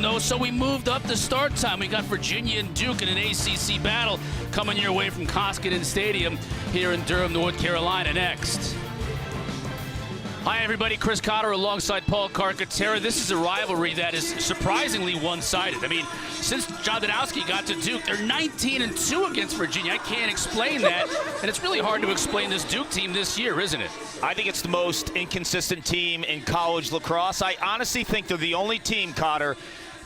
though, so we moved up the start time. We got Virginia and Duke in an ACC battle coming your way from Koskinen Stadium here in Durham, North Carolina next. Hi, everybody. Chris Cotter alongside Paul Carcaterra. This is a rivalry that is surprisingly one-sided. I mean, since John Donowski got to Duke, they're 19-2 against Virginia. I can't explain that, and it's really hard to explain this Duke team this year, isn't it? I think it's the most inconsistent team in college lacrosse. I honestly think they're the only team, Cotter,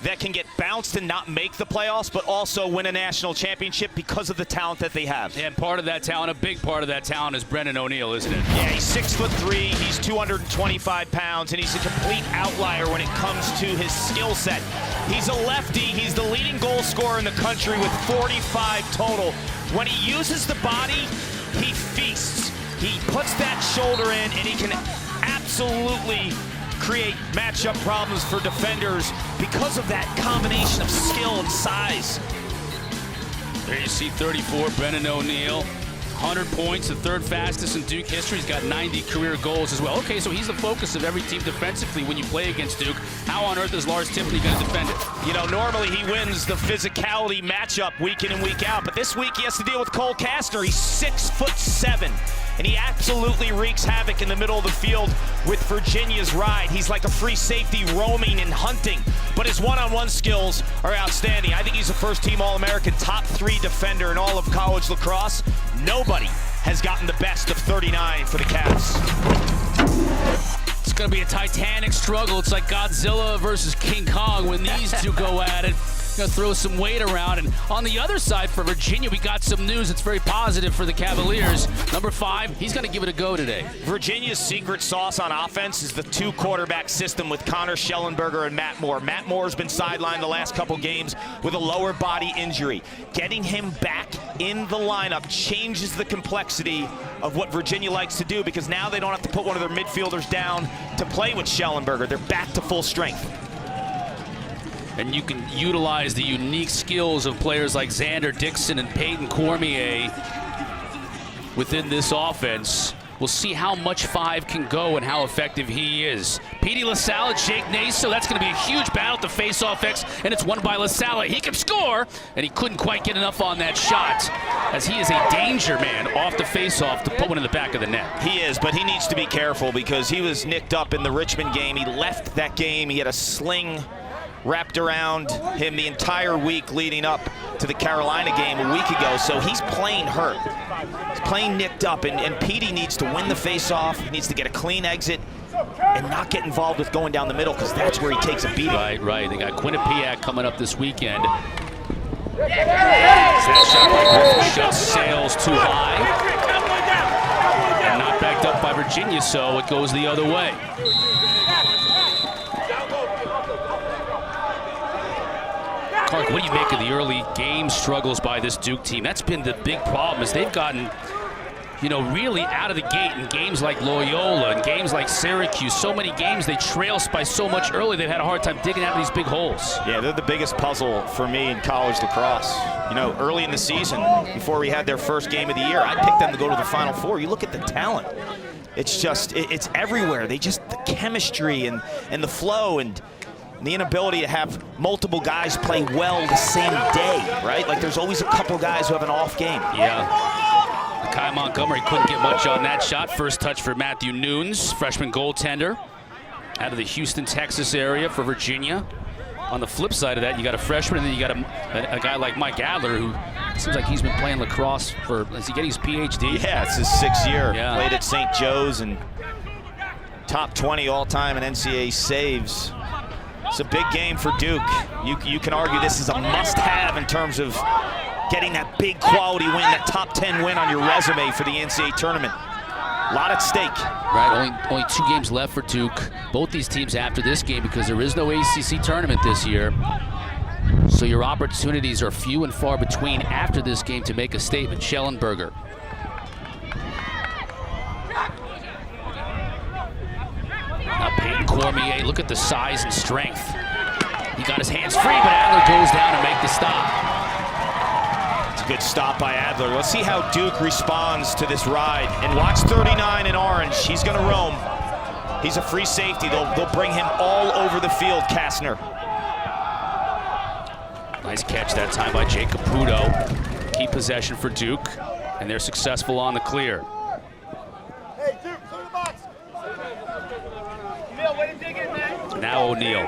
that can get bounced and not make the playoffs, but also win a national championship because of the talent that they have. And part of that talent, a big part of that talent, is Brennan O'Neill, isn't it? Yeah, he's 6'3", he's 225 pounds, and he's a complete outlier when it comes to his skill set. He's a lefty, he's the leading goal scorer in the country with 45 total. When he uses the body, he feasts. He puts that shoulder in, and he can absolutely create matchup problems for defenders because of that combination of skill and size. There you see 34, Brennan O'Neill. 100 points, the third fastest in Duke history. He's got 90 career goals as well. Okay, so he's the focus of every team defensively when you play against Duke. How on earth is Lars Timpany going to defend it? You know, normally he wins the physicality matchup week in and week out, but this week he has to deal with Cole Kastner. He's 6'7", and he absolutely wreaks havoc in the middle of the field with Virginia's ride. He's like a free safety roaming and hunting, but his one-on-one skills are outstanding. I think he's a first-team All-American, top 3 defender in all of college lacrosse. Nobody has gotten the best of 39 for the Cavs. It's going to be a titanic struggle. It's like Godzilla versus King Kong when these two go at it. Going to throw some weight around. And on the other side for Virginia, we got some news. It's very positive for the Cavaliers. Number 5, he's going to give it a go today. Virginia's secret sauce on offense is the 2-quarterback system with Connor Schellenberger and Matt Moore. Matt Moore's been sidelined the last couple games with a lower body injury. Getting him back in the lineup changes the complexity of what Virginia likes to do, because now they don't have to put one of their midfielders down to play with Schellenberger. They're back to full strength. And you can utilize the unique skills of players like Xander Dixon and Peyton Cormier within this offense. We'll see how much 5 can go and how effective he is. Petey LaSalle, Jake Naso, that's going to be a huge battle to face-off X, and it's won by LaSalle. He can score, and he couldn't quite get enough on that shot, as he is a danger man off the face-off to put one in the back of the net. He is, but he needs to be careful because he was nicked up in the Richmond game. He left that game. He had a sling wrapped around him the entire week leading up to the Carolina game a week ago, so he's playing hurt. He's playing nicked up, and Petey needs to win the face-off. He needs to get a clean exit and not get involved with going down the middle, because that's where he takes a beating. Right. They got Quinnipiac coming up this weekend. That shot by Griffin just sails too high. And not backed up by Virginia, so it goes the other way. Clark, what do you make of the early game struggles by this Duke team? That's been the big problem, is they've gotten, you know, really out of the gate in games like Loyola and games like Syracuse. So many games they trail by so much early, they've had a hard time digging out of these big holes. Yeah, they're the biggest puzzle for me in college lacrosse. You know, early in the season, before we had their first game of the year, I picked them to go to the Final Four. You look at the talent. It's just, it's everywhere. The chemistry and the flow and the inability to have multiple guys play well the same day, right? Like, there's always a couple guys who have an off game. Yeah. Kai Montgomery couldn't get much on that shot. First touch for Matthew Nunes, freshman goaltender out of the Houston, Texas area for Virginia. On the flip side of that, you got a freshman, and then you got a guy like Mike Adler, who seems like he's been playing lacrosse for, is he getting his PhD? Yeah, it's his 6th year. Yeah. Played at St. Joe's and top 20 all-time in NCAA saves. It's a big game for Duke. You can argue this is a must-have in terms of getting that big quality win, that top 10 win on your resume for the NCAA tournament. A lot at stake. Right, only 2 games left for Duke. Both these teams after this game, because there is no ACC tournament this year. So your opportunities are few and far between after this game to make a statement. Schellenberger. Now Peyton Cormier, look at the size and strength. He got his hands free, but Adler goes down to make the stop. It's a good stop by Adler. Let's see how Duke responds to this ride. And watch 39 in orange. He's going to roam. He's a free safety. They'll bring him all over the field, Kastner. Nice catch that time by Jake Caputo. Keep possession for Duke, and they're successful on the clear. Hey, Duke, clear the box. Now O'Neal.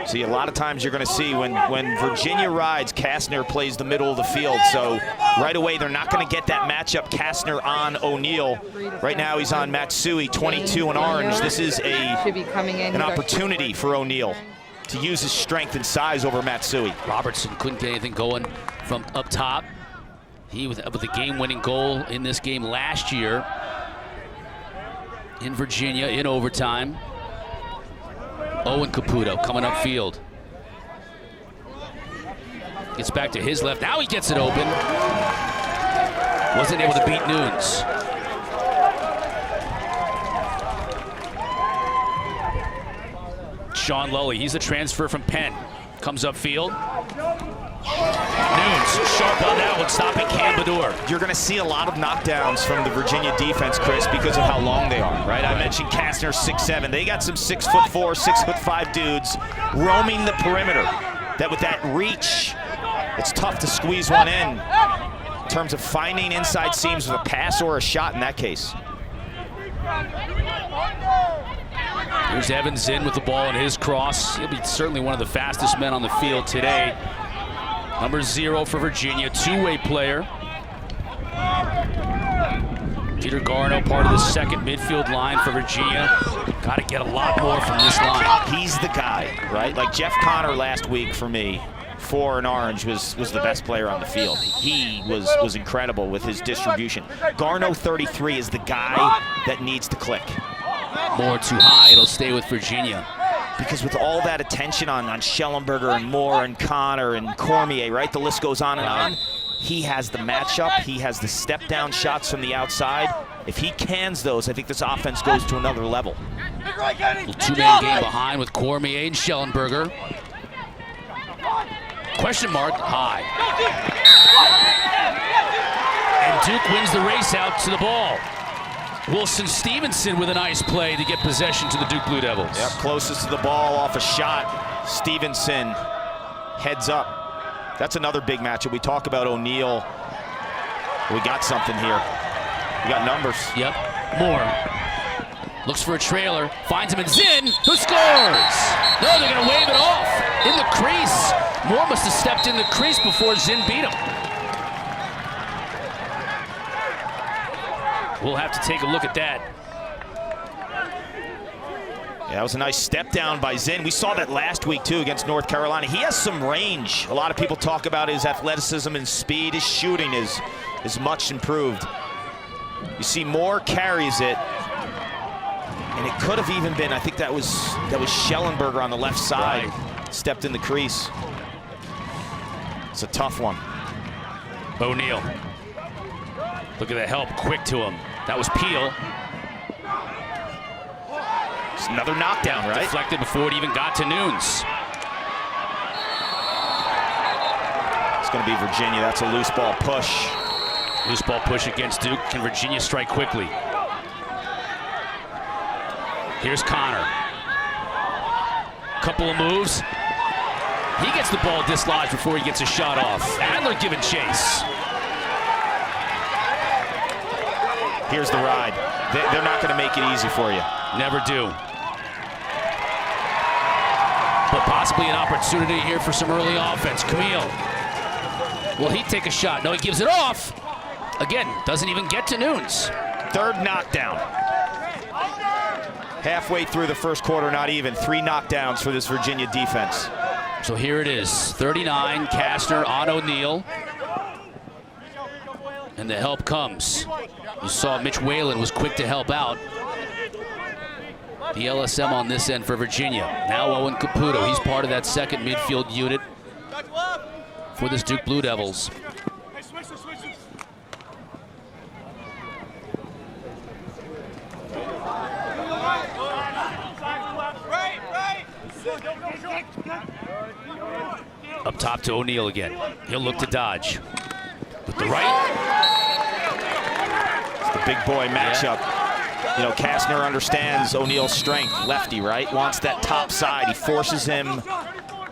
See, a lot of times you're going to see when Virginia rides, Kastner plays the middle of the field. So right away, they're not going to get that matchup, Kastner on O'Neal. Right now, he's on Matsui, 22 and orange. This is an opportunity for O'Neal to use his strength and size over Matsui. Robertson couldn't get anything going from up top. He was with a game-winning goal in this game last year in Virginia in overtime. Owen Caputo coming upfield. Gets back to his left. Now he gets it open. Wasn't able to beat Nunes. Sean Lully, he's a transfer from Penn. Comes upfield. Nunes sharp on that one, stopping Cambadour. You're going to see a lot of knockdowns from the Virginia defense, Chris, because of how long they are, right? I mentioned Kastner 6'7". They got some 6'4", 6'5" dudes roaming the perimeter. That with that reach, it's tough to squeeze one in terms of finding inside seams with a pass or a shot in that case. Here's Evans in with the ball in his cross. He'll be certainly one of the fastest men on the field today. Number 0 for Virginia, two-way player. Peter Garno, part of the second midfield line for Virginia. Got to get a lot more from this line. He's the guy, right? Like Jeff Connor last week for me, 4 in orange, was the best player on the field. He was incredible with his distribution. Garno, 33, is the guy that needs to click. More too high, it'll stay with Virginia. Because with all that attention on Schellenberger and Moore and Connor and Cormier, right? The list goes on and on. He has the matchup. He has the step-down shots from the outside. If he cans those, I think this offense goes to another level. Two-man game behind with Cormier and Schellenberger. Question mark, high. And Duke wins the race out to the ball. Wilson Stevenson with a nice play to get possession to the Duke Blue Devils. Yep, closest to the ball off a shot. Stevenson heads up. That's another big matchup. We talk about O'Neal. We got something here. We got numbers. Yep, Moore. Looks for a trailer, finds him in Zinn, who scores! No, they're gonna wave it off in the crease. Moore must have stepped in the crease before Zinn beat him. We'll have to take a look at that. Yeah, that was a nice step down by Zinn. We saw that last week, too, against North Carolina. He has some range. A lot of people talk about his athleticism and speed. His shooting is much improved. You see Moore carries it. And it could have even been, I think that was Schellenberger on the left side. Right. Stepped in the crease. It's a tough one. O'Neal. Look at the help, quick to him. That was Peel. It's another knockdown, right? Deflected before it even got to Nunes. It's going to be Virginia. That's a loose ball push. Loose ball push against Duke. Can Virginia strike quickly? Here's Connor. Couple of moves. He gets the ball dislodged before he gets a shot off. Adler giving chase. Here's the ride. They're not going to make it easy for you. Never do. But possibly an opportunity here for some early offense. Camille. Will he take a shot? No, he gives it off. Again, doesn't even get to Nunes. Third knockdown. Halfway through the first quarter, not even. 3 knockdowns for this Virginia defense. So here it is. 39, Kastner on O'Neal. And the help comes. You saw Mitch Whalen was quick to help out. The LSM on this end for Virginia. Now Owen Caputo, he's part of that second midfield unit for this Duke Blue Devils. Up top to O'Neal again. He'll look to dodge. With the right. It's the big boy matchup. Yeah. You know, Kastner understands O'Neal's strength. Lefty, right? Wants that top side. He forces him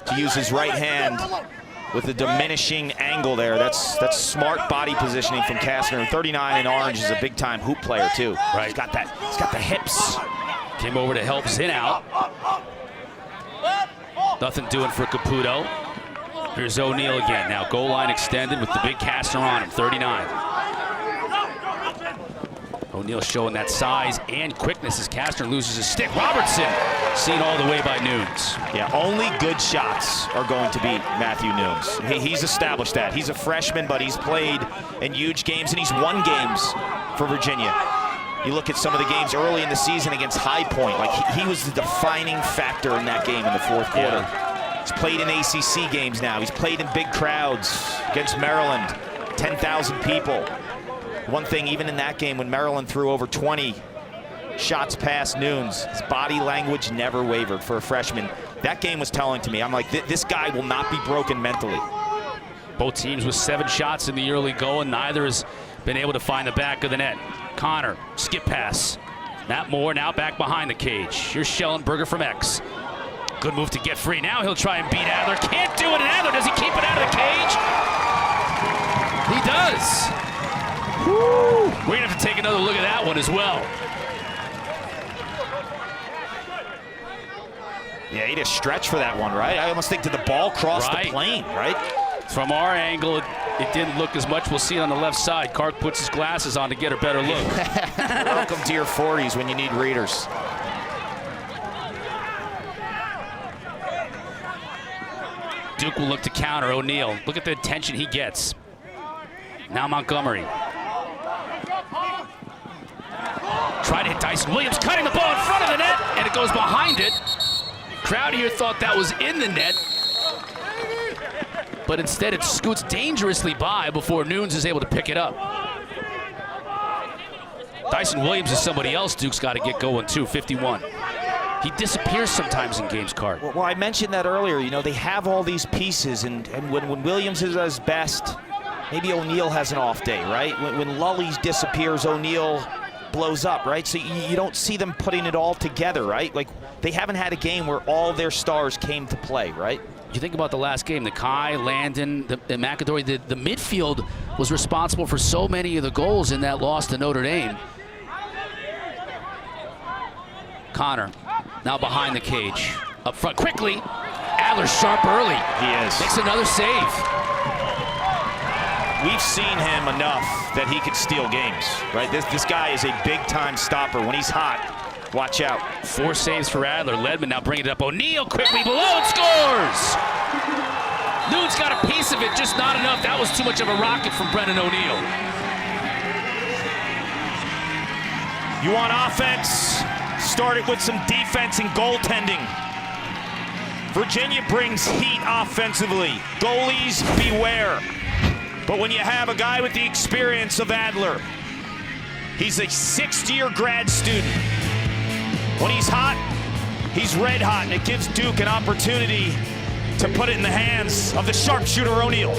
to use his right hand with a diminishing angle there. That's smart body positioning from Kastner. And 39 in orange is a big-time hoop player too. Right. He's got the hips. Came over to help Zinn out. Nothing doing for Caputo. Here's O'Neal again. Now goal line extended with the big Kastner on him, 39. O'Neal showing that size and quickness as Kastner loses his stick. Robertson seen all the way by Nunes. Yeah, only good shots are going to beat Matthew Nunes. He's established that. He's a freshman, but he's played in huge games, and he's won games for Virginia. You look at some of the games early in the season against High Point, like he was the defining factor in that game in the fourth quarter. Yeah. He's played in ACC games now. He's played in big crowds against Maryland, 10,000 people. One thing, even in that game when Maryland threw over 20 shots past Nunes, his body language never wavered for a freshman. That game was telling to me. I'm like, this guy will not be broken mentally. Both teams with 7 shots in the early going. Neither has been able to find the back of the net. Connor, skip pass. Matt Moore now back behind the cage. Here's Schellenberger from X. Good move to get free. Now he'll try and beat Adler. Can't do it, and Adler, does he keep it out of the cage? He does. Woo. We're gonna have to take another look at that one as well. Yeah, he had a stretch for that one, right? I almost think did the ball cross the plane, right? From our angle, it didn't look as much. We'll see it on the left side. Clark puts his glasses on to get a better look. Welcome to your 40s when you need readers. Duke will look to counter O'Neal. Look at the attention he gets. Now Montgomery. Try to hit Dyson Williams, cutting the ball in front of the net, and it goes behind it. Crowd here thought that was in the net, but instead it scoots dangerously by before Nunes is able to pick it up. Dyson Williams is somebody else Duke's got to get going too, 51. He disappears sometimes in games, Cart. Well, I mentioned that earlier. You know, they have all these pieces, and when Williams is at his best, maybe O'Neal has an off day, right? When Lully disappears, O'Neal blows up, right? So you don't see them putting it all together, right? Like, they haven't had a game where all their stars came to play, right? You think about the last game, the Kai, Landon, the McAdory, the midfield was responsible for so many of the goals in that loss to Notre Dame. Connor, now behind the cage. Up front, quickly. Adler sharp early. He is. Makes another save. We've seen him enough that he could steal games, right? This guy is a big-time stopper. When he's hot, watch out. 4 saves for Adler. Ledman now bringing it up. O'Neal quickly below and scores! Nunes got a piece of it, just not enough. That was too much of a rocket from Brennan O'Neal. You want offense? Start it with some defense and goaltending. Virginia brings heat offensively. Goalies, beware. But when you have a guy with the experience of Adler, he's a 6th-year grad student. When he's hot, he's red hot, and it gives Duke an opportunity to put it in the hands of the sharpshooter O'Neal.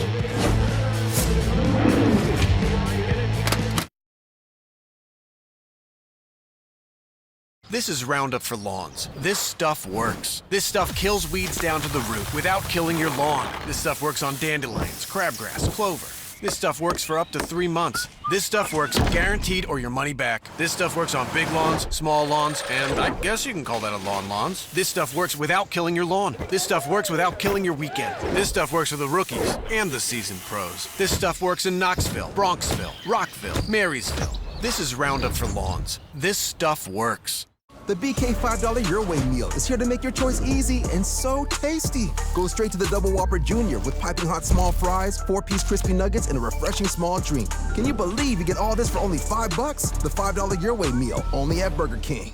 This is Roundup for Lawns. This stuff works. This stuff kills weeds down to the root without killing your lawn. This stuff works on dandelions, crabgrass, clover. This stuff works for up to 3 months. This stuff works guaranteed or your money back. This stuff works on big lawns, small lawns, and I guess you can call that a lawns. This stuff works without killing your lawn. This stuff works without killing your weekend. This stuff works for the rookies and the seasoned pros. This stuff works in Knoxville, Bronxville, Rockville, Marysville. This is Roundup for Lawns. This stuff works. The BK $5 Your Way meal is here to make your choice easy and so tasty. Go straight to the Double Whopper Jr. with piping hot small fries, 4-piece crispy nuggets, and a refreshing small drink. Can you believe you get all this for only $5? The $5 Your Way meal, only at Burger King.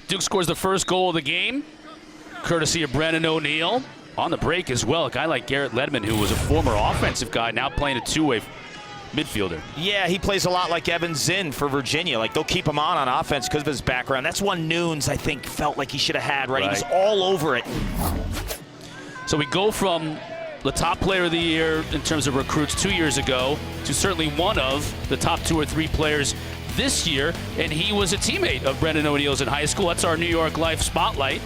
Duke scores the first goal of the game, courtesy of Brennan O'Neal. On the break as well, a guy like Garrett Ledman, who was a former offensive guy, now playing a two-way midfielder. Yeah, he plays a lot like Evan Zinn for Virginia. Like, they'll keep him on offense because of his background. That's one Nunes, I think, felt like he should have had, right? He was all over it. So we go from the top player of the year in terms of recruits 2 years ago to certainly one of the top 2 or 3 players this year, and he was a teammate of Brennan O'Neal's in high school. That's our New York Life Spotlight.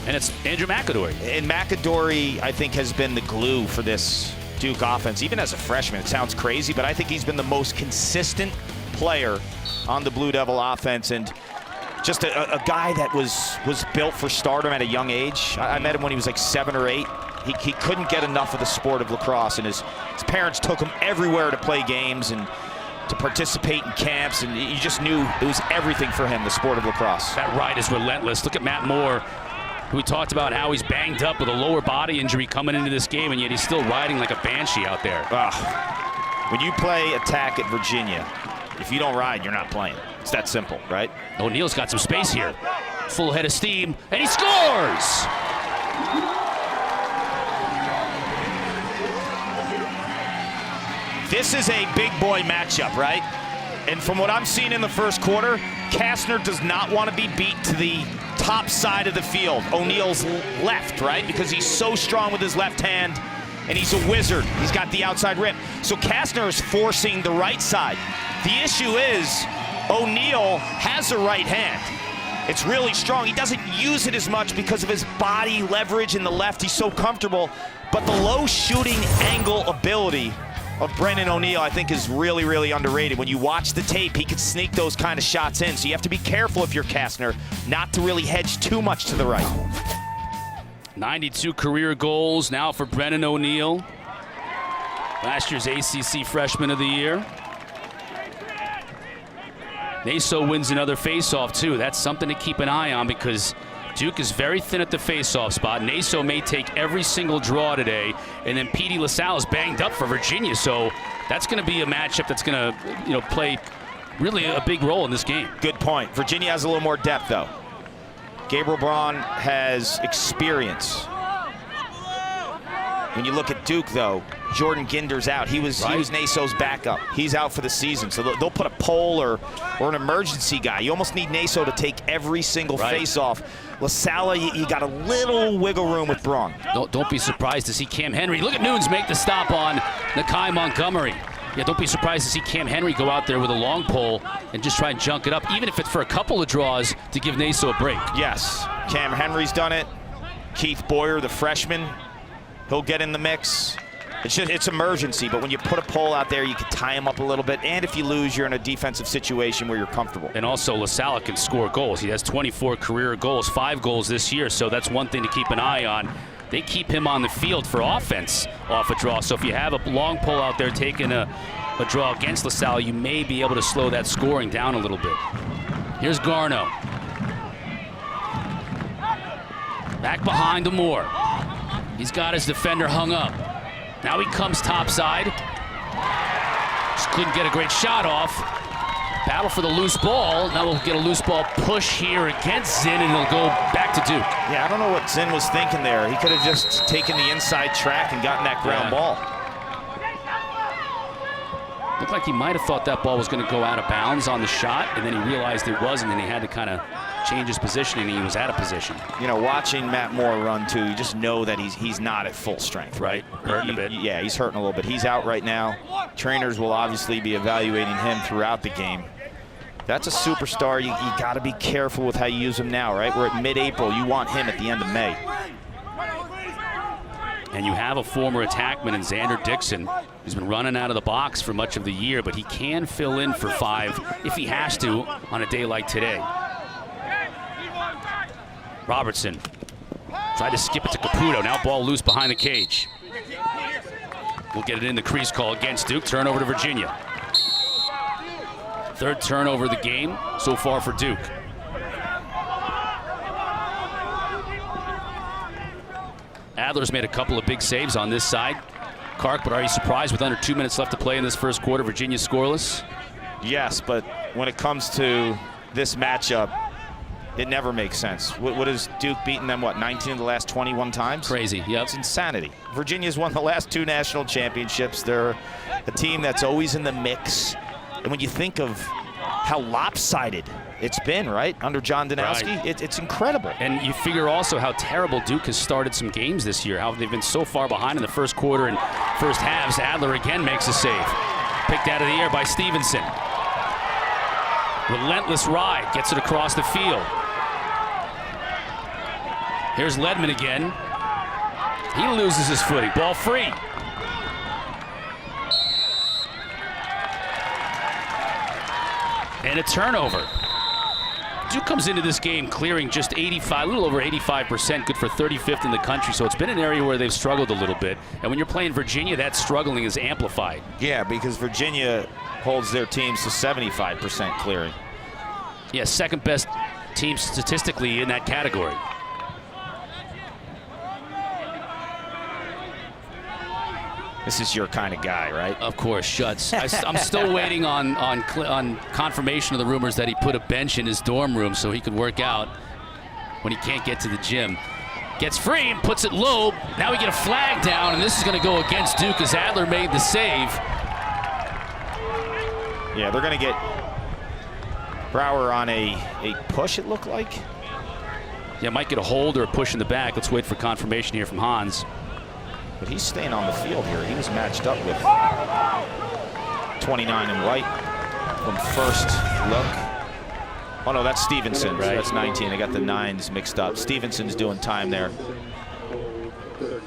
And it's Andrew McAdory. And McAdory, I think, has been the glue for this Duke offense. Even as a freshman, it sounds crazy, but I think he's been the most consistent player on the Blue Devil offense, and just a guy that was built for stardom at a young age. I met him when he was like 7 or 8. He couldn't get enough of the sport of lacrosse, and his parents took him everywhere to play games and to participate in camps, and you just knew it was everything for him, the sport of lacrosse. That ride is relentless. Look at Matt Moore, who we talked about how he's banged up with a lower body injury coming into this game, and yet he's still riding like a banshee out there. When you play attack at Virginia, if you don't ride, you're not playing. It's that simple, right? O'Neal's got some space here. Full head of steam, and he scores! This is a big boy matchup, right? And from what I'm seeing in the first quarter, Kastner does not want to be beat to the top side of the field. O'Neal's left, right? Because he's so strong with his left hand, and he's a wizard. He's got the outside rim. So Kastner is forcing the right side. The issue is O'Neal has a right hand. It's really strong. He doesn't use it as much because of his body leverage in the left. He's so comfortable. But the low shooting angle ability of Brennan O'Neal, I think, is really, really underrated. When you watch the tape, he can sneak those kind of shots in. So you have to be careful if you're Kastner not to really hedge too much to the right. 92 career goals now for Brennan O'Neal. Last year's ACC Freshman of the Year. Naso wins another faceoff too. That's something to keep an eye on because Duke is very thin at the faceoff spot. Naso may take every single draw today, and then Petey LaSalle is banged up for Virginia, so that's going to be a matchup that's going to, play really a big role in this game. Good point. Virginia has a little more depth, though. Gabriel Braun has experience. When you look at Duke, though, Jordan Ginder's out. He was Naso's backup. He's out for the season. So they'll put a pole or an emergency guy. You almost need Naso to take every single face-off. LaSalle, you got a little wiggle room with Braun. Don't be surprised to see Cam Henry. Look at Nunes make the stop on Nakai Montgomery. Yeah, don't be surprised to see Cam Henry go out there with a long pole and just try and junk it up, even if it's for a couple of draws to give Naso a break. Yes, Cam Henry's done it. Keith Boyer, the freshman, he'll get in the mix. It's emergency, but when you put a pole out there, you can tie him up a little bit, and if you lose, you're in a defensive situation where you're comfortable. And also, LaSalle can score goals. He has 24 career goals, 5 goals this year, so that's one thing to keep an eye on. They keep him on the field for offense off a draw, so if you have a long pole out there taking a draw against LaSalle, you may be able to slow that scoring down a little bit. Here's Garno. Back behind to Moore. He's got his defender hung up. Now he comes topside. Just couldn't get a great shot off. Battle for the loose ball. Now we'll get a loose ball push here against Zinn, and he'll go back to Duke. Yeah, I don't know what Zinn was thinking there. He could have just taken the inside track and gotten that ground ball. Looked like he might have thought that ball was going to go out of bounds on the shot, and then he realized it wasn't, and he had to kind of change his positioning, and he was out of position. You know, watching Matt Moore run, too, you just know that he's not at full strength, right? Hurting a bit. Yeah, he's hurting a little bit. He's out right now. Trainers will obviously be evaluating him throughout the game. That's a superstar. You got to be careful with how you use him now, right? We're at mid-April. You want him at the end of May. And you have a former attackman in Xander Dixon, who's been running out of the box for much of the year, but he can fill in for 5 if he has to on a day like today. Robertson tried to skip it to Caputo. Now ball loose behind the cage. We'll get it in the crease call against Duke. Turnover to Virginia. 3rd turnover of the game so far for Duke. Adler's made a couple of big saves on this side. Kark, but are you surprised with under 2 minutes left to play in this first quarter, Virginia scoreless? Yes, but when it comes to this matchup, it never makes sense. What is Duke beating them, 19 of the last 21 times? Crazy, yep. It's insanity. Virginia's won the last 2 national championships. They're a team that's always in the mix. And when you think of how lopsided it's been, right, under John Danowski, it's incredible. And you figure also how terrible Duke has started some games this year, how they've been so far behind in the first quarter and first halves. Adler again makes a save. Picked out of the air by Stevenson. Relentless ride, gets it across the field. Here's Ledman again. He loses his footing. Ball free. And a turnover. Duke comes into this game clearing just 85, a little over 85%, good for 35th in the country. So it's been an area where they've struggled a little bit. And when you're playing Virginia, that struggling is amplified. Yeah, because Virginia holds their teams to 75% clearing. Yeah, second best team statistically in that category. This is your kind of guy, right? Of course, Schutz. I'm still waiting on confirmation of the rumors that he put a bench in his dorm room so he could work out when he can't get to the gym. Gets free and puts it low. Now we get a flag down, and this is going to go against Duke as Adler made the save. Yeah, they're going to get Brower on a push, it looked like. Yeah, might get a hold or a push in the back. Let's wait for confirmation here from Hans. But he's staying on the field here. He was matched up with 29 in white from first look. Oh no, that's Stevenson. Right. That's 19. I got the 9s mixed up. Stevenson's doing time there.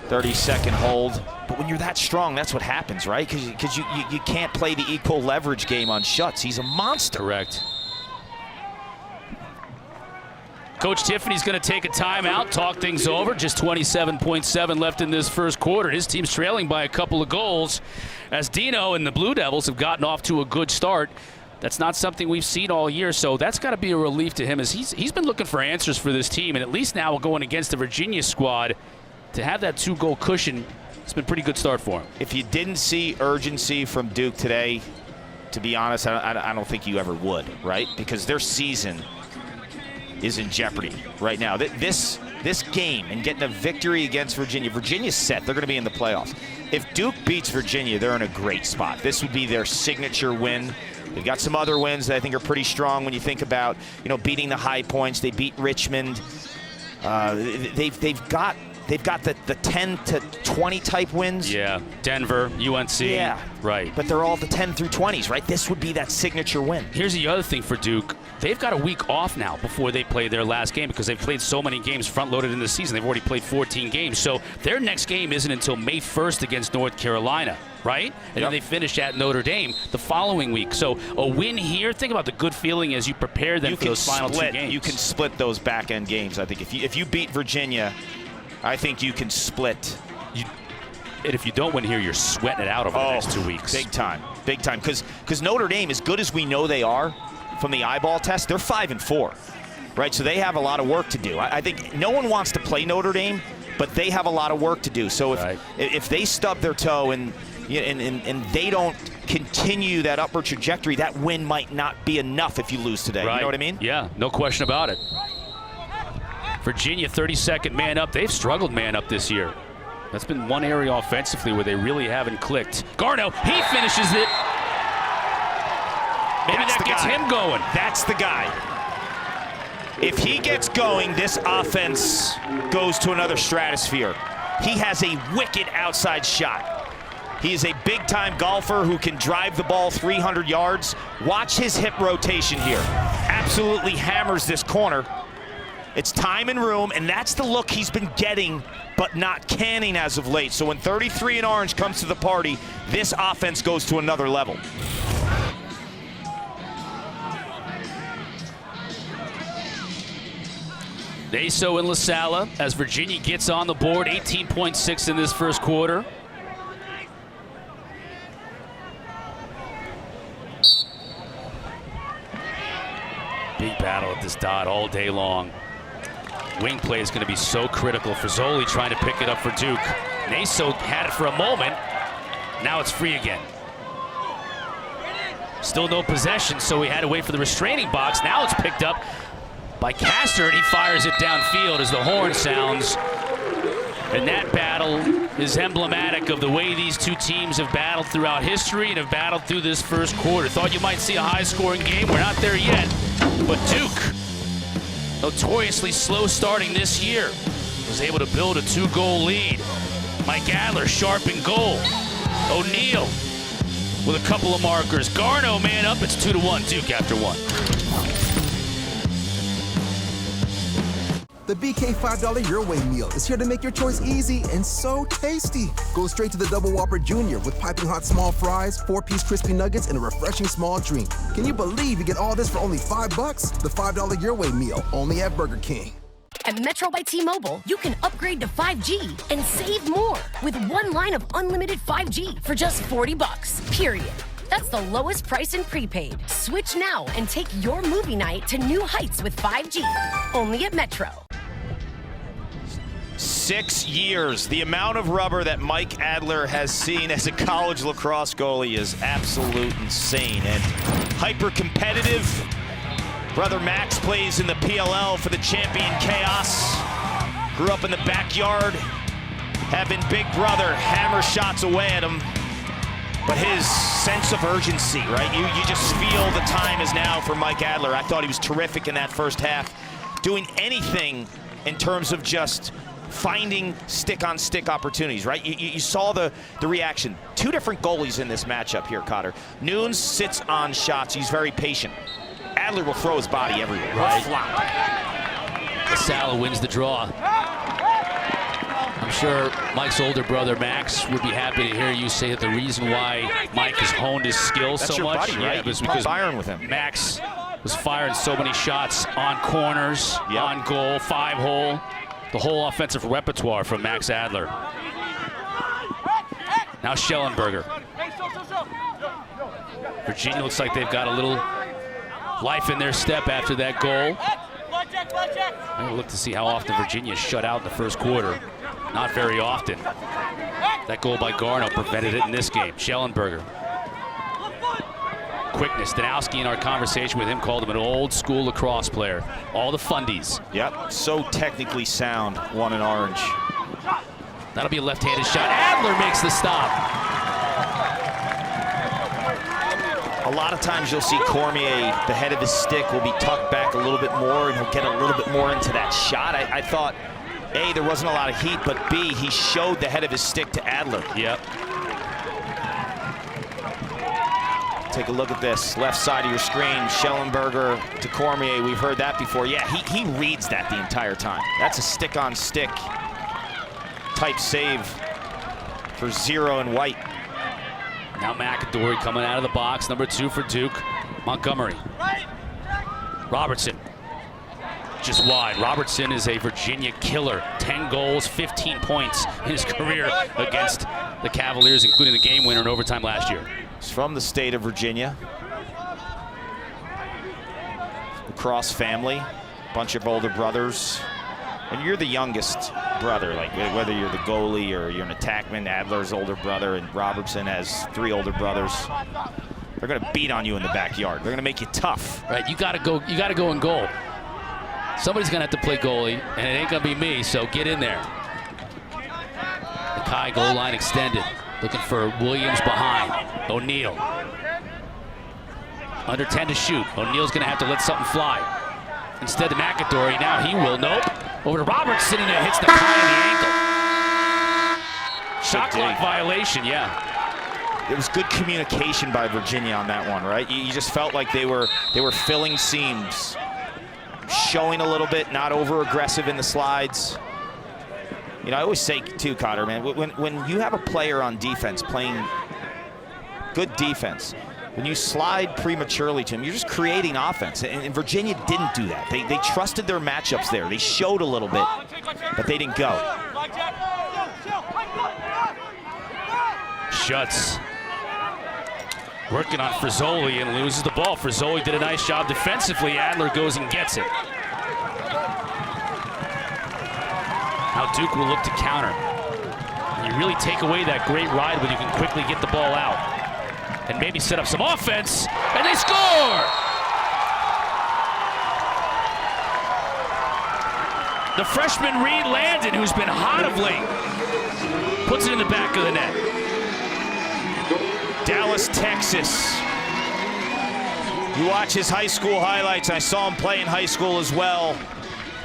30-second hold. But when you're that strong, that's what happens, right? Because you can't play the equal leverage game on Schutz. He's a monster. Correct. Coach Tiffany's going to take a timeout, talk things over. Just 27.7 left in this first quarter. His team's trailing by a couple of goals as Dino and the Blue Devils have gotten off to a good start. That's not something we've seen all year, so that's got to be a relief to him as he's been looking for answers for this team, and at least now going against the Virginia squad to have that 2-goal cushion. It's been a pretty good start for him. If you didn't see urgency from Duke today, to be honest, I don't think you ever would, right? Because their season is in jeopardy right now. This game and getting a victory against Virginia, Virginia's set. They're going to be in the playoffs. If Duke beats Virginia, they're in a great spot. This would be their signature win. They've got some other wins that I think are pretty strong when you think about, beating the High Points. They beat Richmond. They've got the 10 to 20 type wins. Yeah, Denver, UNC. Yeah, right. But they're all the 10 through 20s, right? This would be that signature win. Here's the other thing for Duke. They've got a week off now before they play their last game because they've played so many games front-loaded in the season. They've already played 14 games. So their next game isn't until May 1st against North Carolina, right? And then they finish at Notre Dame the following week. So a win here, think about the good feeling as you prepare them for those final 2 games. You can split those back-end games, I think. If you beat Virginia, I think you can split. And if you don't win here, you're sweating it out over the next 2 weeks. Big time. Big time. Because Notre Dame, as good as we know they are from the eyeball test, they're 5-4, right? So they have a lot of work to do. I think no one wants to play Notre Dame, but they have a lot of work to do. So if they stub their toe and they don't continue that upward trajectory, that win might not be enough if you lose today. Right. You know what I mean? Yeah, no question about it. Virginia, 32nd man up. They've struggled man up this year. That's been one area offensively where they really haven't clicked. Garno, he finishes it. Maybe that gets him going. That's the guy. If he gets going, this offense goes to another stratosphere. He has a wicked outside shot. He is a big-time golfer who can drive the ball 300 yards. Watch his hip rotation here. Absolutely hammers this corner. It's time and room, and that's the look he's been getting, but not canning as of late. So when 33 in orange comes to the party, this offense goes to another level. Naso and LaSalle as Virginia gets on the board, 18.6 in this first quarter. Big battle at this dot all day long. Wing play is going to be so critical for Zoli trying to pick it up for Duke. Naso had it for a moment. Now it's free again. Still no possession, so he had to wait for the restraining box. Now it's picked up by Castor, and he fires it downfield as the horn sounds. And that battle is emblematic of the way these two teams have battled throughout history and have battled through this first quarter. Thought you might see a high-scoring game. We're not there yet. But Duke, notoriously slow starting this year, was able to build a 2-goal lead. Mike Adler sharp in goal. O'Neal with a couple of markers. Garno man up. It's 2-1 Duke after one. The The BK $5 Your Way meal is here to make your choice easy and so tasty. Go straight to the Double Whopper Junior with piping hot small fries, 4-piece crispy nuggets, and a refreshing small drink. Can you believe you get all this for only $5? The $5 Your Way meal, only at Burger King. At Metro by T-Mobile, you can upgrade to 5G and save more with one line of unlimited 5G for just $40, period. That's the lowest price in prepaid. Switch now and take your movie night to new heights with 5G. Only at Metro. 6 years. The amount of rubber that Mike Adler has seen as a college lacrosse goalie is absolute insane and hyper-competitive. Brother Max plays in the PLL for the champion Chaos. Grew up in the backyard, having big brother hammer shots away at him. But his sense of urgency, right? You just feel the time is now for Mike Adler. I thought he was terrific in that first half, doing anything in terms of just finding stick-on-stick opportunities, right? You saw the reaction. Two different goalies in this matchup here, Cotter. Nunes sits on shots. He's very patient. Adler will throw his body everywhere. Right. Sala wins the draw. I'm sure Mike's older brother Max would be happy to hear you say that the reason why Mike has honed his skills so much, buddy, right? was because firing with him. Max was firing so many shots on corners, on goal, 5-hole, the whole offensive repertoire from Max Adler. Now Schellenberger. Virginia looks like they've got a little life in their step after that goal. I'm gonna look to see how often Virginia is shut out in the first quarter. Not very often. That goal by Garno prevented it in this game. Schellenberger. Quickness. Danowski, in our conversation with him, called him an old school lacrosse player. All the fundies. Yep, so technically sound, one in orange. That'll be a left-handed shot. Adler makes the stop. A lot of times you'll see Cormier, the head of his stick will be tucked back a little bit more and he'll get a little bit more into that shot. I thought, A, there wasn't a lot of heat, but B, he showed the head of his stick to Adler. Yep. Take a look at this, left side of your screen, Schellenberger to Cormier. We've heard that before. Yeah, he reads that the entire time. That's a stick-on-stick type save for 0 and white. Now McAdory coming out of the box, number 2 for Duke. Montgomery. Robertson. Just wide. Robertson is a Virginia killer. 10 goals, 15 points in his career against the Cavaliers, including the game winner in overtime last year. He's from the state of Virginia. Lacrosse family, bunch of older brothers. And you're the youngest brother, like whether you're the goalie or you're an attackman. Adler's older brother and Robertson has 3 older brothers. They're gonna beat on you in the backyard. They're gonna make you tough. Right, you gotta go in goal. Somebody's gonna have to play goalie, and it ain't gonna be me, so get in there. The Kai goal line extended. Looking for Williams behind. O'Neal. Under 10 to shoot. O'Neal's gonna have to let something fly. Instead of McAdory, now he will. Nope. Over to Robertson, and it hits the Kai in the ankle. Shot clock violation, yeah. It was good communication by Virginia on that one, right? You just felt like they were filling seams, showing a little bit, not over-aggressive in the slides. You know, I always say, too, Cotter, man, when you have a player on defense playing good defense, when you slide prematurely to him, you're just creating offense. And Virginia didn't do that. They trusted their matchups there. They showed a little bit, but they didn't go. Schutz working on Frizzoli and loses the ball. Frizzoli did a nice job defensively. Adler goes and gets it. Now Duke will look to counter. You really take away that great ride when you can quickly get the ball out and maybe set up some offense, and they score! The freshman Reed Landon, who's been hot of late, puts it in the back of the net. Dallas, Texas. You watch his high school highlights. I saw him play in high school as well.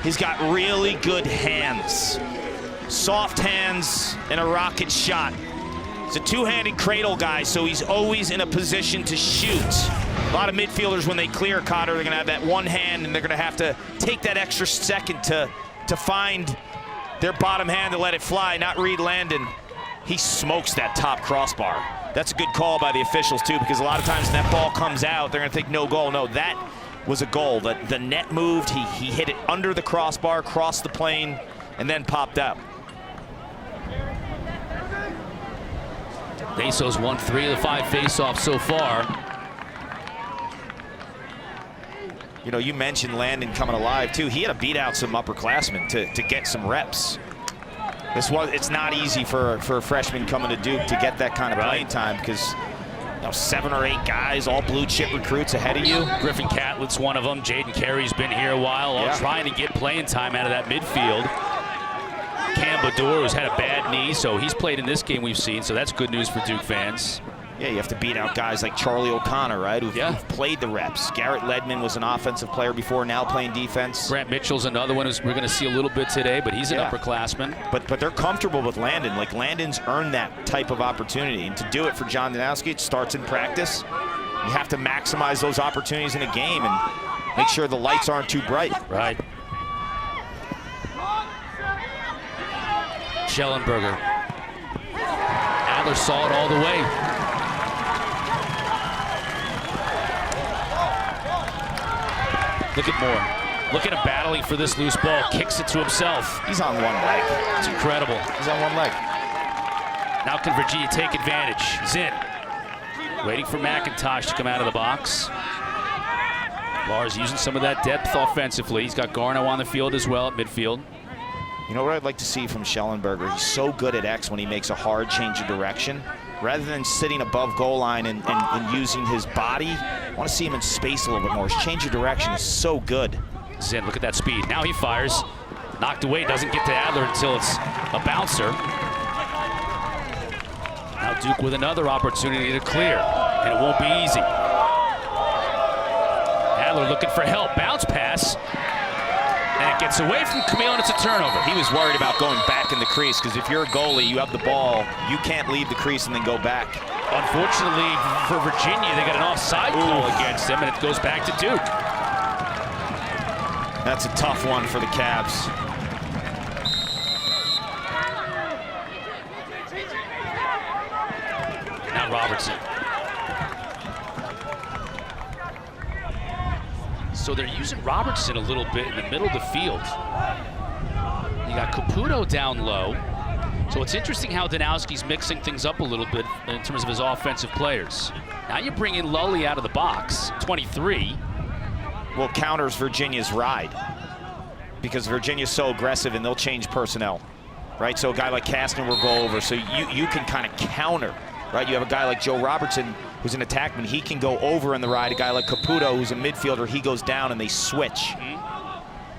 He's got really good hands. Soft hands and a rocket shot. He's a two-handed cradle guy, so he's always in a position to shoot. A lot of midfielders, when they clear Cotter, they're gonna have that one hand and they're gonna have to take that extra second to to find their bottom hand to let it fly, not read Landon. He smokes that top crossbar. That's a good call by the officials too, because a lot of times when that ball comes out, they're gonna think no goal. No, that was a goal. The net moved, he hit it under the crossbar, crossed the plane, and then popped out. Beso's won 3 of the 5 face-offs so far. You know, you mentioned Landon coming alive too. He had to beat out some upperclassmen to get some reps. It's not easy for a freshman coming to Duke to get that kind of playing time, because 7 or 8 guys, all blue chip recruits ahead of you. Griffin Catlett's one of them. Jaden Carey's been here a while, all trying to get playing time out of that midfield. Cam Bador, who's had a bad knee, so he's played in this game we've seen, so that's good news for Duke fans. Yeah, you have to beat out guys like Charlie O'Connor, right, who've played the reps. Garrett Ledman was an offensive player before, now playing defense. Grant Mitchell's another one who we're going to see a little bit today, but he's an upperclassman. But they're comfortable with Landon. Like, Landon's earned that type of opportunity, and to do it for John Danowski, it starts in practice. You have to maximize those opportunities in a game and make sure the lights aren't too bright. Right. Schellenberger. Adler saw it all the way. Look at Moore. Look at him battling for this loose ball. Kicks it to himself. He's on one leg. It's incredible. He's on one leg. Now can Virginia take advantage? Zinn waiting for McIntosh to come out of the box. Lars using some of that depth offensively. He's got Garno on the field as well at midfield. You know what I'd like to see from Schellenberger? He's so good at X when he makes a hard change of direction. Rather than sitting above goal line and using his body, I want to see him in space a little bit more. His change of direction is so good. Zinn, look at that speed. Now he fires. Knocked away, doesn't get to Adler until it's a bouncer. Now Duke with another opportunity to clear, and it won't be easy. Adler looking for help. Bounce pass. And it gets away from Camille, and it's a turnover. He was worried about going back in the crease, because if you're a goalie, you have the ball, you can't leave the crease and then go back. Unfortunately for Virginia, they got an offside call against them, and it goes back to Duke. That's a tough one for the Cavs. Now Robertson. So they're using Robertson a little bit in the middle of the field. You got Caputo down low. So it's interesting how Danowski's mixing things up a little bit in terms of his offensive players. Now you bring in Lully out of the box, 23. Well, counters Virginia's ride, because Virginia's so aggressive and they'll change personnel, right? So a guy like Kastner will go over, so you can kind of counter, right? You have a guy like Joe Robertson who's an attackman, he can go over in the ride. A guy like Caputo who's a midfielder, he goes down and they switch,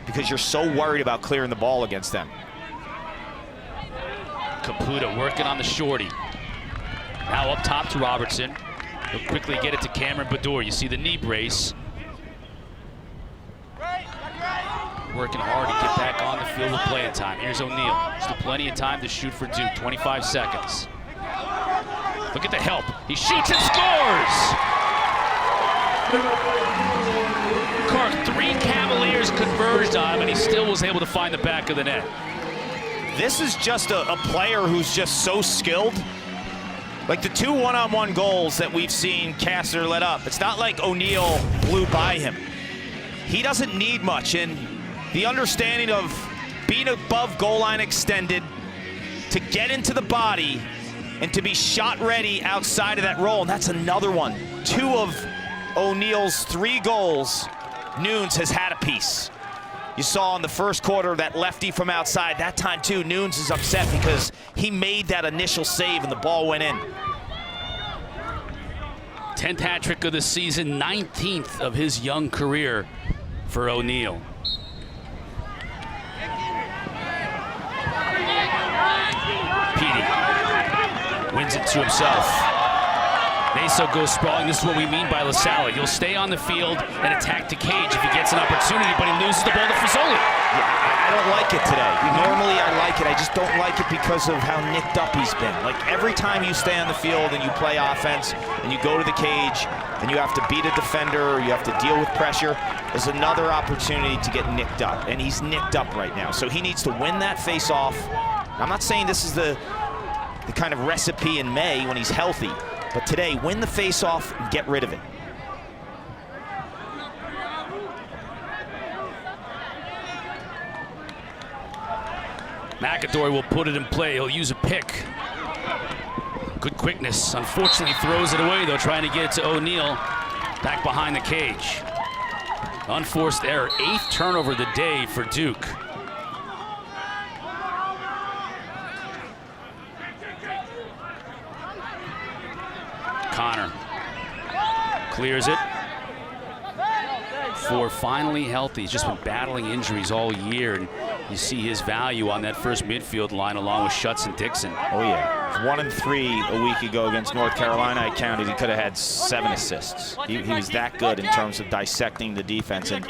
because you're so worried about clearing the ball against them. Caputo working on the shorty. Now up top to Robertson. He'll quickly get it to Cameron Bador. You see the knee brace. Working hard to get back on the field with playing time. Here's O'Neal. Still plenty of time to shoot for Duke. 25 seconds. Look at the help. He shoots and scores! Clark, 3 Cavaliers converged on him, and he still was able to find the back of the net. This is just a player who's just so skilled. Like the 2 one-on-one goals that we've seen Kastner let up, it's not like O'Neal blew by him. He doesn't need much, and the understanding of being above goal line extended, to get into the body, and to be shot ready outside of that roll, and that's another one. 2 of O'Neal's 3 goals, Nunes has had a piece. You saw in the first quarter that lefty from outside. That time too, Nunes is upset because he made that initial save and the ball went in. 10th hat trick of the season, 19th of his young career for O'Neal. Petey wins it to himself. Beso goes sprawling. This is what we mean by LaSalle. He'll stay on the field and attack the cage if he gets an opportunity, but he loses the ball to Frisoli. Yeah, I don't like it today. Normally I like it. I just don't like it because of how nicked up he's been. Like every time you stay on the field and you play offense and you go to the cage, and you have to beat a defender, or you have to deal with pressure, there's another opportunity to get nicked up, and he's nicked up right now. So he needs to win that face-off. I'm not saying this is the kind of recipe in May when he's healthy, but today, win the face-off and get rid of it. McAdory will put it in play. He'll use a pick. Good quickness. Unfortunately, throws it away, though, trying to get it to O'Neal. Back behind the cage. Unforced error. 8th turnover of the day for Duke. Connor clears it. Ford finally healthy. He's just been battling injuries all year, and you see his value on that first midfield line along with Schutz and Dixon. Oh yeah, 1 and 3 a week ago against North Carolina. I counted, he could have had 7 assists. He was that good in terms of dissecting the defense, and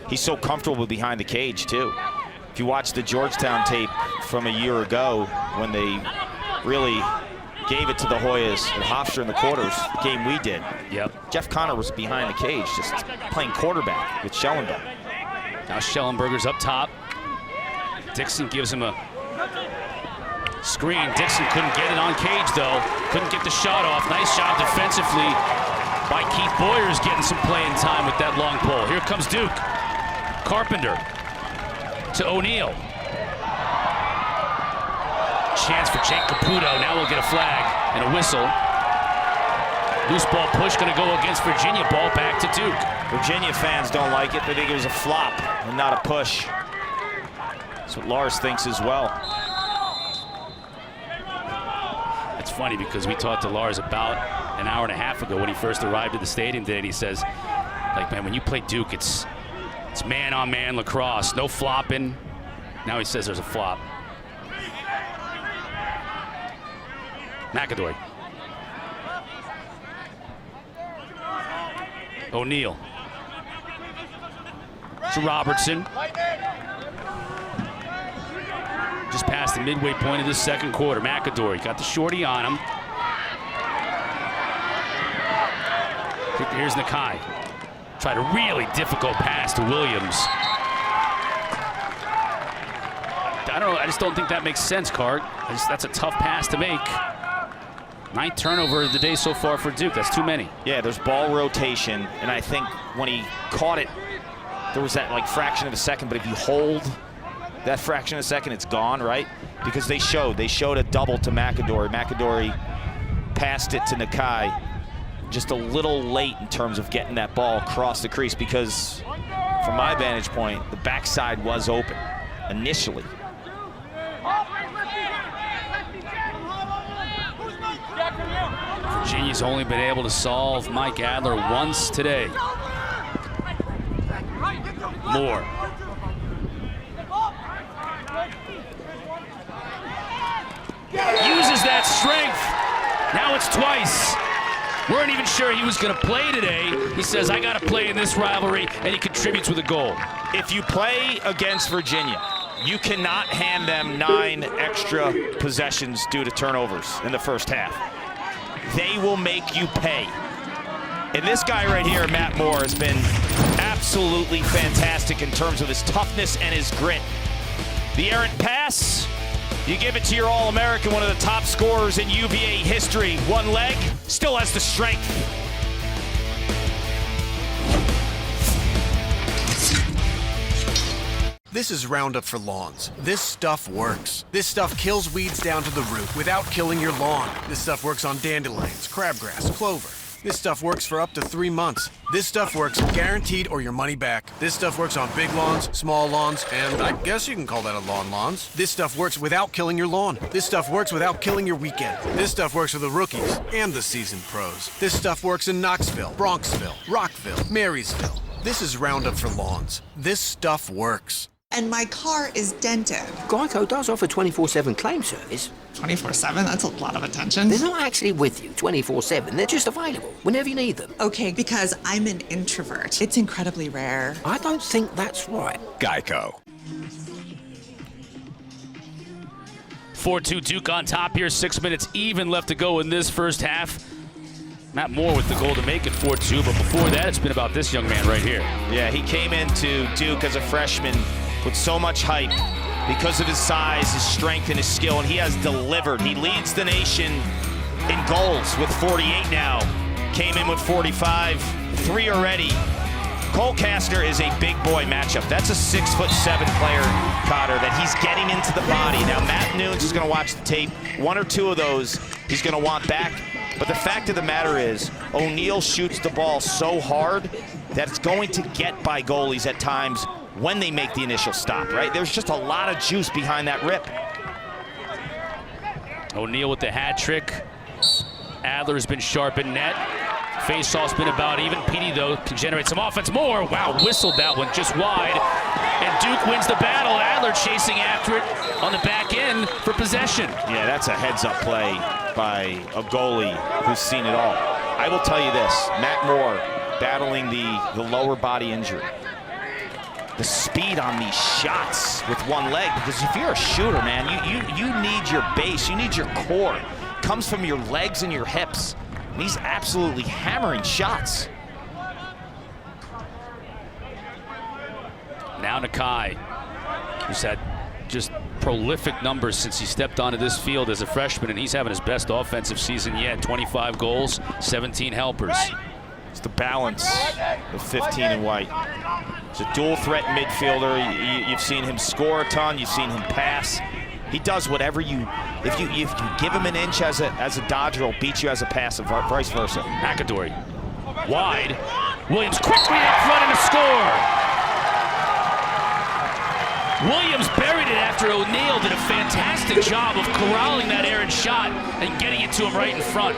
he's so comfortable behind the cage too. If you watch the Georgetown tape from a year ago when they really gave it to the Hoyas and Hofstra in the quarters, the game we did. Yep. Jeff Connor was behind the cage, just playing quarterback with Schellenberg. Now Schellenberger's up top. Dixon gives him a screen. Dixon couldn't get it on cage, though. Couldn't get the shot off. Nice job defensively by Keith Boyers, getting some playing time with that long pole. Here comes Duke. Carpenter to O'Neal. Chance for Jake Caputo. Now we'll get a flag and a whistle. Loose ball push going to go against Virginia. Ball back to Duke. Virginia fans don't like it. They think it was a flop and not a push. That's what Lars thinks as well. It's funny because we talked to Lars about an hour and a half ago when he first arrived at the stadium today, and he says, like, man, when you play Duke, it's man-on-man lacrosse, no flopping. Now he says there's a flop. McAdory. O'Neal. To Robertson. Just past the midway point of this second quarter. McAdory got the shorty on him. Here's Nakai. Tried a really difficult pass to Williams. I don't know, I just don't think that makes sense, Cart. That's a tough pass to make. 9th turnover of the day so far for Duke. That's too many. Yeah, there's ball rotation, and I think when he caught it, there was that like fraction of a second, but if you hold that fraction of a second, it's gone, right? Because they showed a double to McAdory. McAdory passed it to Nakai just a little late in terms of getting that ball across the crease, because from my vantage point, the backside was open initially. Virginia's only been able to solve Mike Adler once today. Moore. Uses that strength. Now it's twice. Weren't even sure he was going to play today. He says, I got to play in this rivalry, and he contributes with a goal. If you play against Virginia, you cannot hand them 9 extra possessions due to turnovers in the first half. They will make you pay. And this guy right here, Matt Moore, has been absolutely fantastic in terms of his toughness and his grit. The errant pass, you give it to your All-American, one of the top scorers in UVA history. One leg, still has the strength. This is Roundup for lawns. This stuff works. This stuff kills weeds down to the root without killing your lawn. This stuff works on dandelions, crabgrass, clover. This stuff works for up to 3 months. This stuff works guaranteed or your money back. This stuff works on big lawns, small lawns, and I guess you can call that a lawns. This stuff works without killing your lawn. This stuff works without killing your weekend. This stuff works for the rookies and the seasoned pros. This stuff works in Knoxville, Bronxville, Rockville, Marysville. This is Roundup for lawns. This stuff works. And my car is dented. Geico does offer 24/7 claim service. 24/7? That's a lot of attention. They're not actually with you 24/7. They're just available whenever you need them. Okay, because I'm an introvert. It's incredibly rare. I don't think that's right. Geico. 4-2 Duke on top here. 6 minutes even left to go in this first half. Matt Moore with the goal to make it 4-2, but before that, it's been about this young man right here. Yeah, he came into Duke as a freshman with so much hype because of his size, his strength, and his skill, and he has delivered. He leads the nation in goals with 48 now. Came in with 45, 3 already. Cole Kastner is a big boy matchup. That's a 6'7" player, Cotter, that he's getting into the body. Now, Matt Nunes is going to watch the tape. 1 or 2 of those he's going to want back. But the fact of the matter is, O'Neal shoots the ball so hard that it's going to get by goalies at times when they make the initial stop, right? There's just a lot of juice behind that rip. O'Neal with the hat trick. Adler's been sharp in net. Face-off's been about even. Petey, though, can generate some offense. More. Wow, whistled that one just wide. And Duke wins the battle. Adler chasing after it on the back end for possession. Yeah, that's a heads-up play by a goalie who's seen it all. I will tell you this, Matt Moore battling the lower body injury. The speed on these shots with one leg, because if you're a shooter, man, you need your base, you need your core. It comes from your legs and your hips. And he's absolutely hammering shots. Now Nakai, who's had just prolific numbers since he stepped onto this field as a freshman, and he's having his best offensive season yet. 25 goals, 17 helpers. It's the balance of 15 and White. He's a dual threat midfielder. You've seen him score a ton, you've seen him pass. He does whatever if you give him an inch as a dodger, he'll beat you as a passer, vice versa. McAdory, wide. Williams quickly up front and a score. Williams buried it after O'Neal did a fantastic job of corralling that errant shot and getting it to him right in front.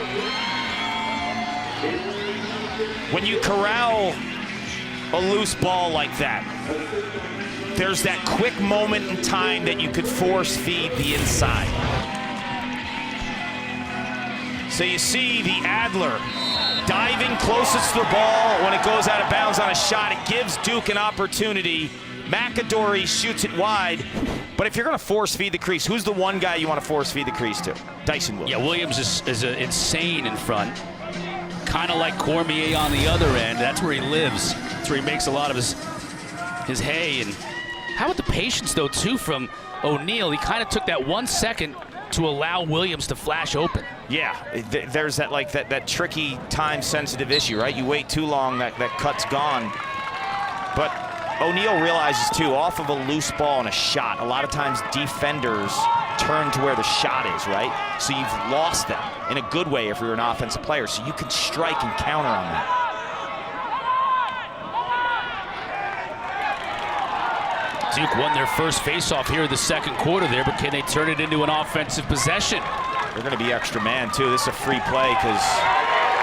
When you corral a loose ball like that, there's that quick moment in time that you could force feed the inside. So you see the Adler diving closest to the ball when it goes out of bounds on a shot. It gives Duke an opportunity. McAdory shoots it wide. But if you're going to force feed the crease, who's the one guy you want to force feed the crease to? Dyson Williams. Yeah, Williams is insane in front. Kind of like Cormier on the other end. That's where he lives. That's where he makes a lot of his hay. And how about the patience, though, too, from O'Neal? He kind of took that 1 second to allow Williams to flash open. Yeah, there's that tricky time-sensitive issue, right? You wait too long, that cut's gone. But O'Neal realizes, too, off of a loose ball and a shot, a lot of times defenders turn to where the shot is, right? So you've lost them in a good way if you're an offensive player, so you can strike and counter on that. Duke won their first face-off here in the second quarter there, but can they turn it into an offensive possession? They're going to be extra man, too. This is a free play because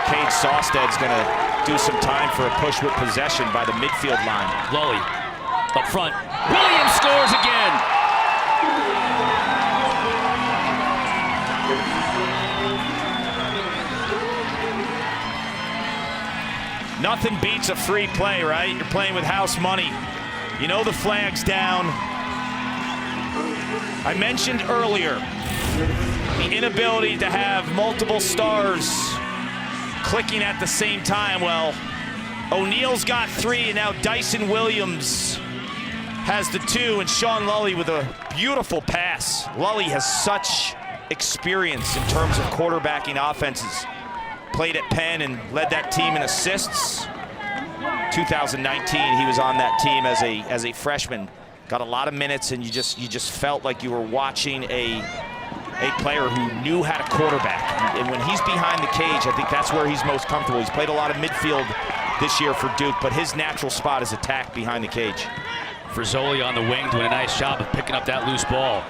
Cade Sawstead's going to do some time for a push with possession by the midfield line. Lully up front. Williams scores again. Nothing beats a free play, right? You're playing with house money. You know the flag's down. I mentioned earlier the inability to have multiple stars clicking at the same time. Well, O'Neal's got 3, and now Dyson Williams has the 2, and Sean Lully with a beautiful pass. Lully has such experience in terms of quarterbacking offenses. Played at Penn and led that team in assists. 2019, he was on that team as a freshman. Got a lot of minutes, and you just felt like you were watching a player who knew how to quarterback. And when he's behind the cage, I think that's where he's most comfortable. He's played a lot of midfield this year for Duke, but his natural spot is attack behind the cage. Frizzoli on the wing doing a nice job of picking up that loose ball.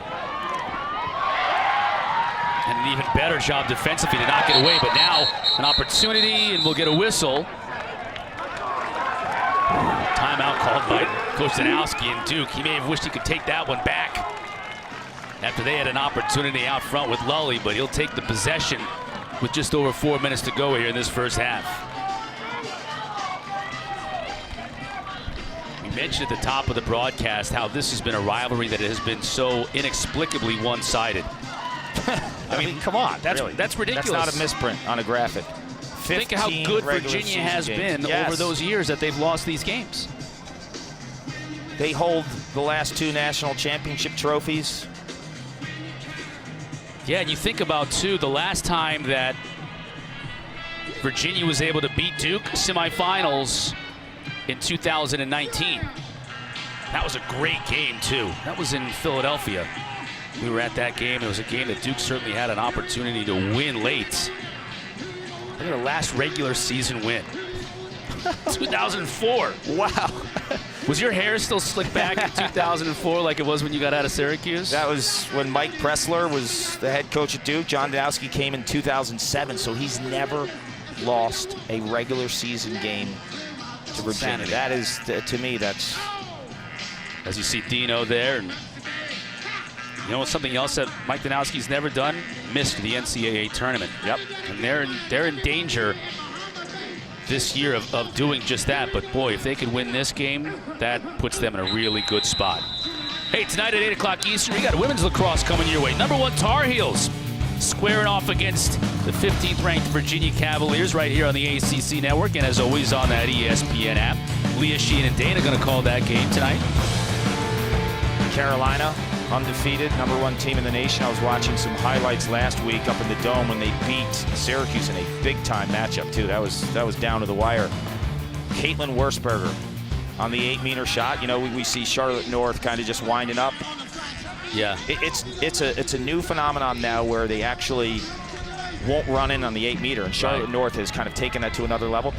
And an even better job defensively to knock it away, but now an opportunity, and we'll get a whistle. Timeout called by Coach Danowski, and Duke, he may have wished he could take that one back after they had an opportunity out front with Lully, but he'll take the possession with just over 4 minutes to go here in this first half. We mentioned at the top of the broadcast how this has been a rivalry that has been so inexplicably one-sided. I mean, come on. That's ridiculous. That's not a misprint on a graphic. Think of how good Virginia has been over those years that they've lost these games. They hold the last 2 national championship trophies. Yeah, and you think about, too, the last time that Virginia was able to beat Duke semifinals in 2019. That was a great game, too. That was in Philadelphia. We were at that game. It was a game that Duke certainly had an opportunity to win late. Look at their last regular season win. 2004. Wow. Was your hair still slicked back in 2004 like it was when you got out of Syracuse? That was when Mike Pressler was the head coach at Duke. John Danowski came in 2007, so he's never lost a regular season game to Virginia. That is, to me, that's... As you see Dino there, and you know something else that Mike Danowski's never done? Missed the NCAA tournament. Yep. And they're in danger this year of doing just that. But boy, if they could win this game, that puts them in a really good spot. Hey, tonight at 8 o'clock Eastern, we got women's lacrosse coming your way. #1 Tar Heels squaring off against the 15th ranked Virginia Cavaliers right here on the ACC network, and as always on that ESPN app. Leah Sheehan and Dana going to call that game tonight. Carolina, undefeated, #1 team in the nation. I was watching some highlights last week up in the Dome when they beat Syracuse in a big-time matchup, too. That was down to the wire. Caitlin Wurzberger on the 8-meter shot. You know, we see Charlotte North kind of just winding up. Yeah. It's a new phenomenon now where they actually won't run in on the 8-meter, and Charlotte North has kind of taken that to another level.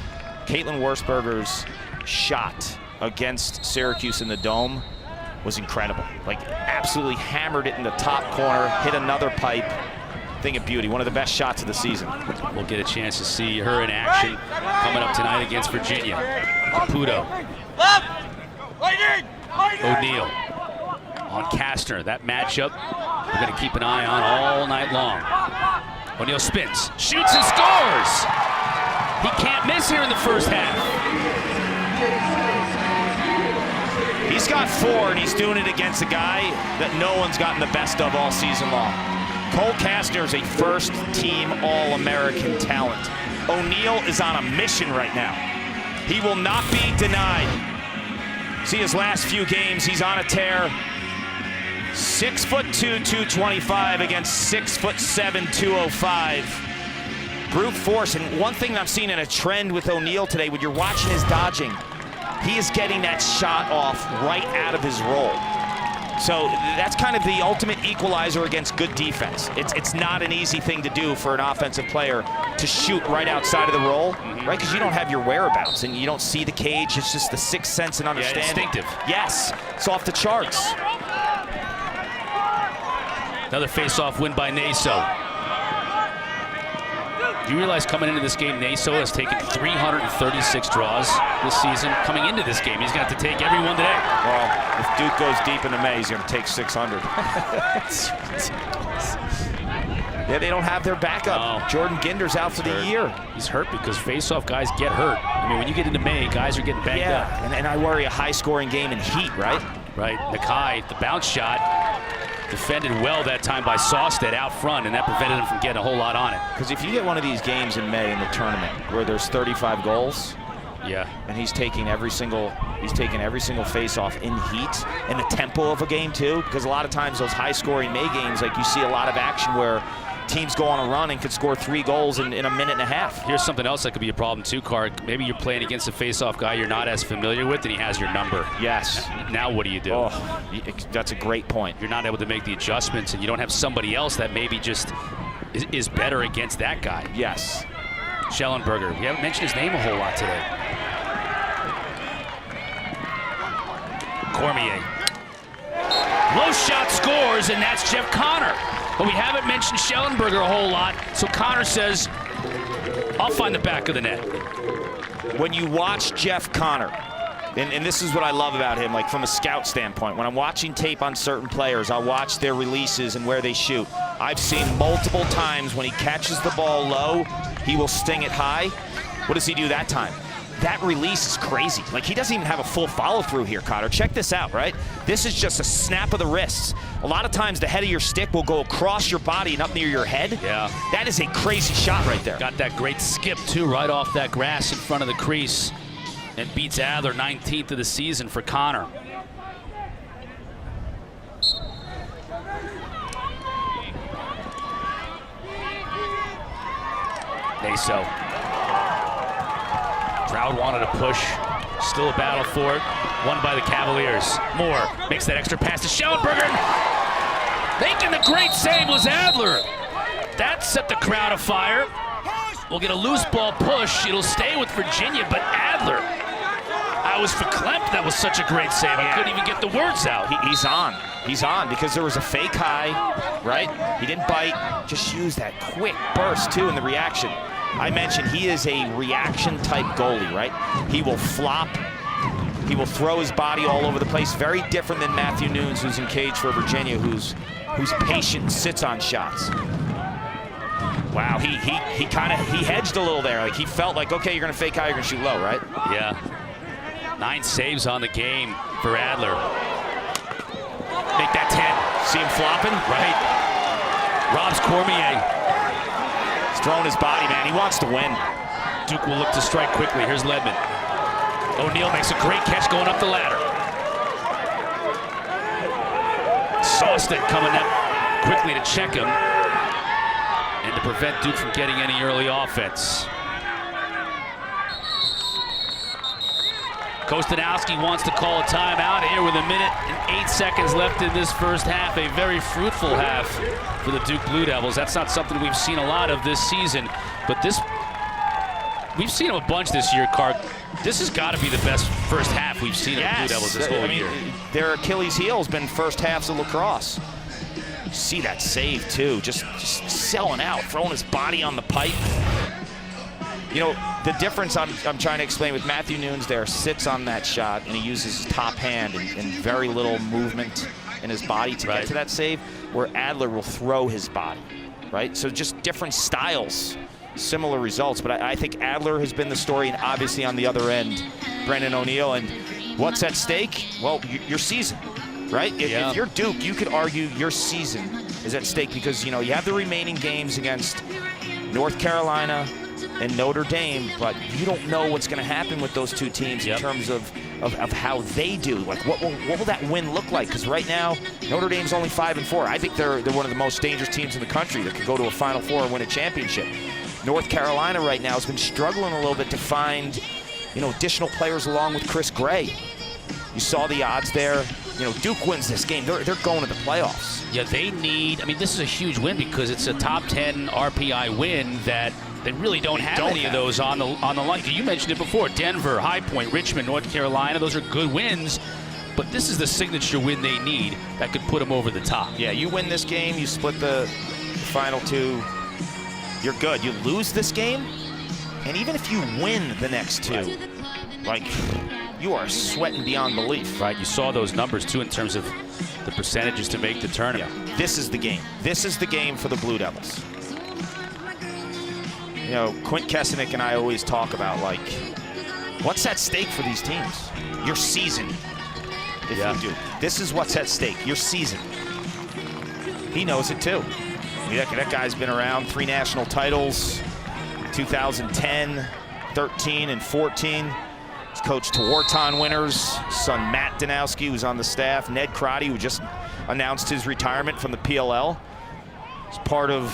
Caitlin Wurzberger's shot against Syracuse in the Dome was incredible. Like, absolutely hammered it in the top corner, hit another pipe. Thing of beauty, one of the best shots of the season. We'll get a chance to see her in action coming up tonight against Virginia. Caputo. O'Neal on Kastner. That matchup we're going to keep an eye on all night long. O'Neal spins, shoots and scores! He can't miss here in the first half. He's got 4, and he's doing it against a guy that no one's gotten the best of all season long. Cole Kastner is a first-team All-American talent. O'Neal is on a mission right now. He will not be denied. See his last few games, he's on a tear. 6'2", 225 against 6'7", 205. Brute force, and one thing I'm seeing in a trend with O'Neal today, when you're watching his dodging, he is getting that shot off right out of his roll. So that's kind of the ultimate equalizer against good defense. It's not an easy thing to do for an offensive player to shoot right outside of the roll, right? Because you don't have your whereabouts and you don't see the cage. It's just the sixth sense and understanding. Yeah, instinctive. Yes, it's off the charts. Another face-off win by Naso. Do you realize coming into this game, Naso has taken 336 draws this season? Coming into this game, he's going to have to take every one today. Well, if Duke goes deep in the May, he's going to take 600. Yeah, they don't have their backup. No. Jordan Ginder's out for the year. He's hurt because face-off guys get hurt. I mean, when you get into May, guys are getting banged up. And I worry a high-scoring game in heat, right? Right. Nakai, the bounce shot, defended well that time by Sawstead out front, and that prevented him from getting a whole lot on it. Because if you get one of these games in May in the tournament where there's 35 goals, yeah, and he's taking every single face-off in heat, and the tempo of a game too, because a lot of times those high-scoring May games, like you see a lot of action where teams go on a run and could score 3 goals in a minute and a half. Here's something else that could be a problem too, Carr. Maybe you're playing against a face-off guy you're not as familiar with, and he has your number. Yes. Now what do you do? Oh, that's a great point. You're not able to make the adjustments, and you don't have somebody else that maybe just is better against that guy. Yes. Schellenberger. We haven't mentioned his name a whole lot today. Cormier. Low shot scores, and that's Jeff Connor. But we haven't mentioned Schellenberger a whole lot, so Connor says, I'll find the back of the net. When you watch Jeff Connor, and this is what I love about him, like from a scout standpoint, when I'm watching tape on certain players, I'll watch their releases and where they shoot. I've seen multiple times when he catches the ball low, he will sting it high. What does he do that time? that release is crazy. Like, he doesn't even have a full follow-through here, Cotter. Check this out, right? This is just a snap of the wrists. A lot of times the head of your stick will go across your body and up near your head. Yeah. That is a crazy shot right there. Got that great skip, too, right off that grass in front of the crease. And beats Adler, 19th of the season for Connor. Naso. Trout wanted to push. Still a battle for it. Won by the Cavaliers. Moore makes that extra pass to Schellenberger. Making the great save was Adler. That set the crowd afire. We'll get a loose ball push. It'll stay with Virginia, but Adler. I was verklempt. That was such a great save. I couldn't even get the words out. He's on. He's on because there was a fake high, right? He didn't bite. Just use that quick burst, too, in the reaction. I mentioned he is a reaction-type goalie, right? He will flop. He will throw his body all over the place. Very different than Matthew Nunes, who's in cage for Virginia, who's patient and sits on shots. Wow, he hedged a little there. Like, he felt like, okay, you're gonna fake high, you're gonna shoot low, right? Yeah. 9 saves on the game for Adler. Make that 10. See him flopping? Right. Robs Cormier. He's throwing his body, man. He wants to win. Duke will look to strike quickly. Here's Ledman. O'Neal makes a great catch going up the ladder. Sawstead coming up quickly to check him and to prevent Duke from getting any early offense. Kostanowski wants to call a timeout here with 1 minute and 8 seconds left in this first half. A very fruitful half for the Duke Blue Devils. That's not something we've seen a lot of this season, but we've seen them a bunch this year, Carr. This has got to be the best first half we've seen of the Blue Devils this whole year. Their Achilles heel has been first halves of lacrosse. You see that save, too. Just selling out, throwing his body on the pipe. You know, the difference I'm trying to explain with Matthew Nunes there, sits on that shot, and he uses his top hand and very little movement in his body to get to that save, where Adler will throw his body, right? So just different styles, similar results. But I think Adler has been the story, and obviously on the other end, Brendan O'Neal. And what's at stake? Well, your season, right? If you're Duke, you could argue your season is at stake because, you know, you have the remaining games against North Carolina and Notre Dame, but you don't know what's going to happen with those two teams in terms of how they do. Like, what will that win look like? Because right now, Notre Dame's only 5-4. I think they're one of the most dangerous teams in the country that could go to a Final Four and win a championship. North Carolina right now has been struggling a little bit to find, you know, additional players along with Chris Gray. You saw the odds there. You know, Duke wins this game. They're going to the playoffs. Yeah, they need. I mean, this is a huge win because it's a top 10 RPI win that they really don't have any of those on the line. You mentioned it before: Denver, High Point, Richmond, North Carolina. Those are good wins, but this is the signature win they need that could put them over the top. Yeah, you win this game, you split the final two, you're good. You lose this game, and even if you win the next two, like, you are sweating beyond belief. Right, you saw those numbers too in terms of the percentages to make the tournament. Yeah. This is the game. This is the game for the Blue Devils. You know, Quint Kesenick and I always talk about, like, what's at stake for these teams? Your season, if you do. This is what's at stake, your season. He knows it too. I mean, that guy's been around, 3 national titles, 2010, 13, and 14. He's coached Tewaaraton winners, son Matt Danowski, who's on the staff, Ned Crotty, who just announced his retirement from the PLL. He's part of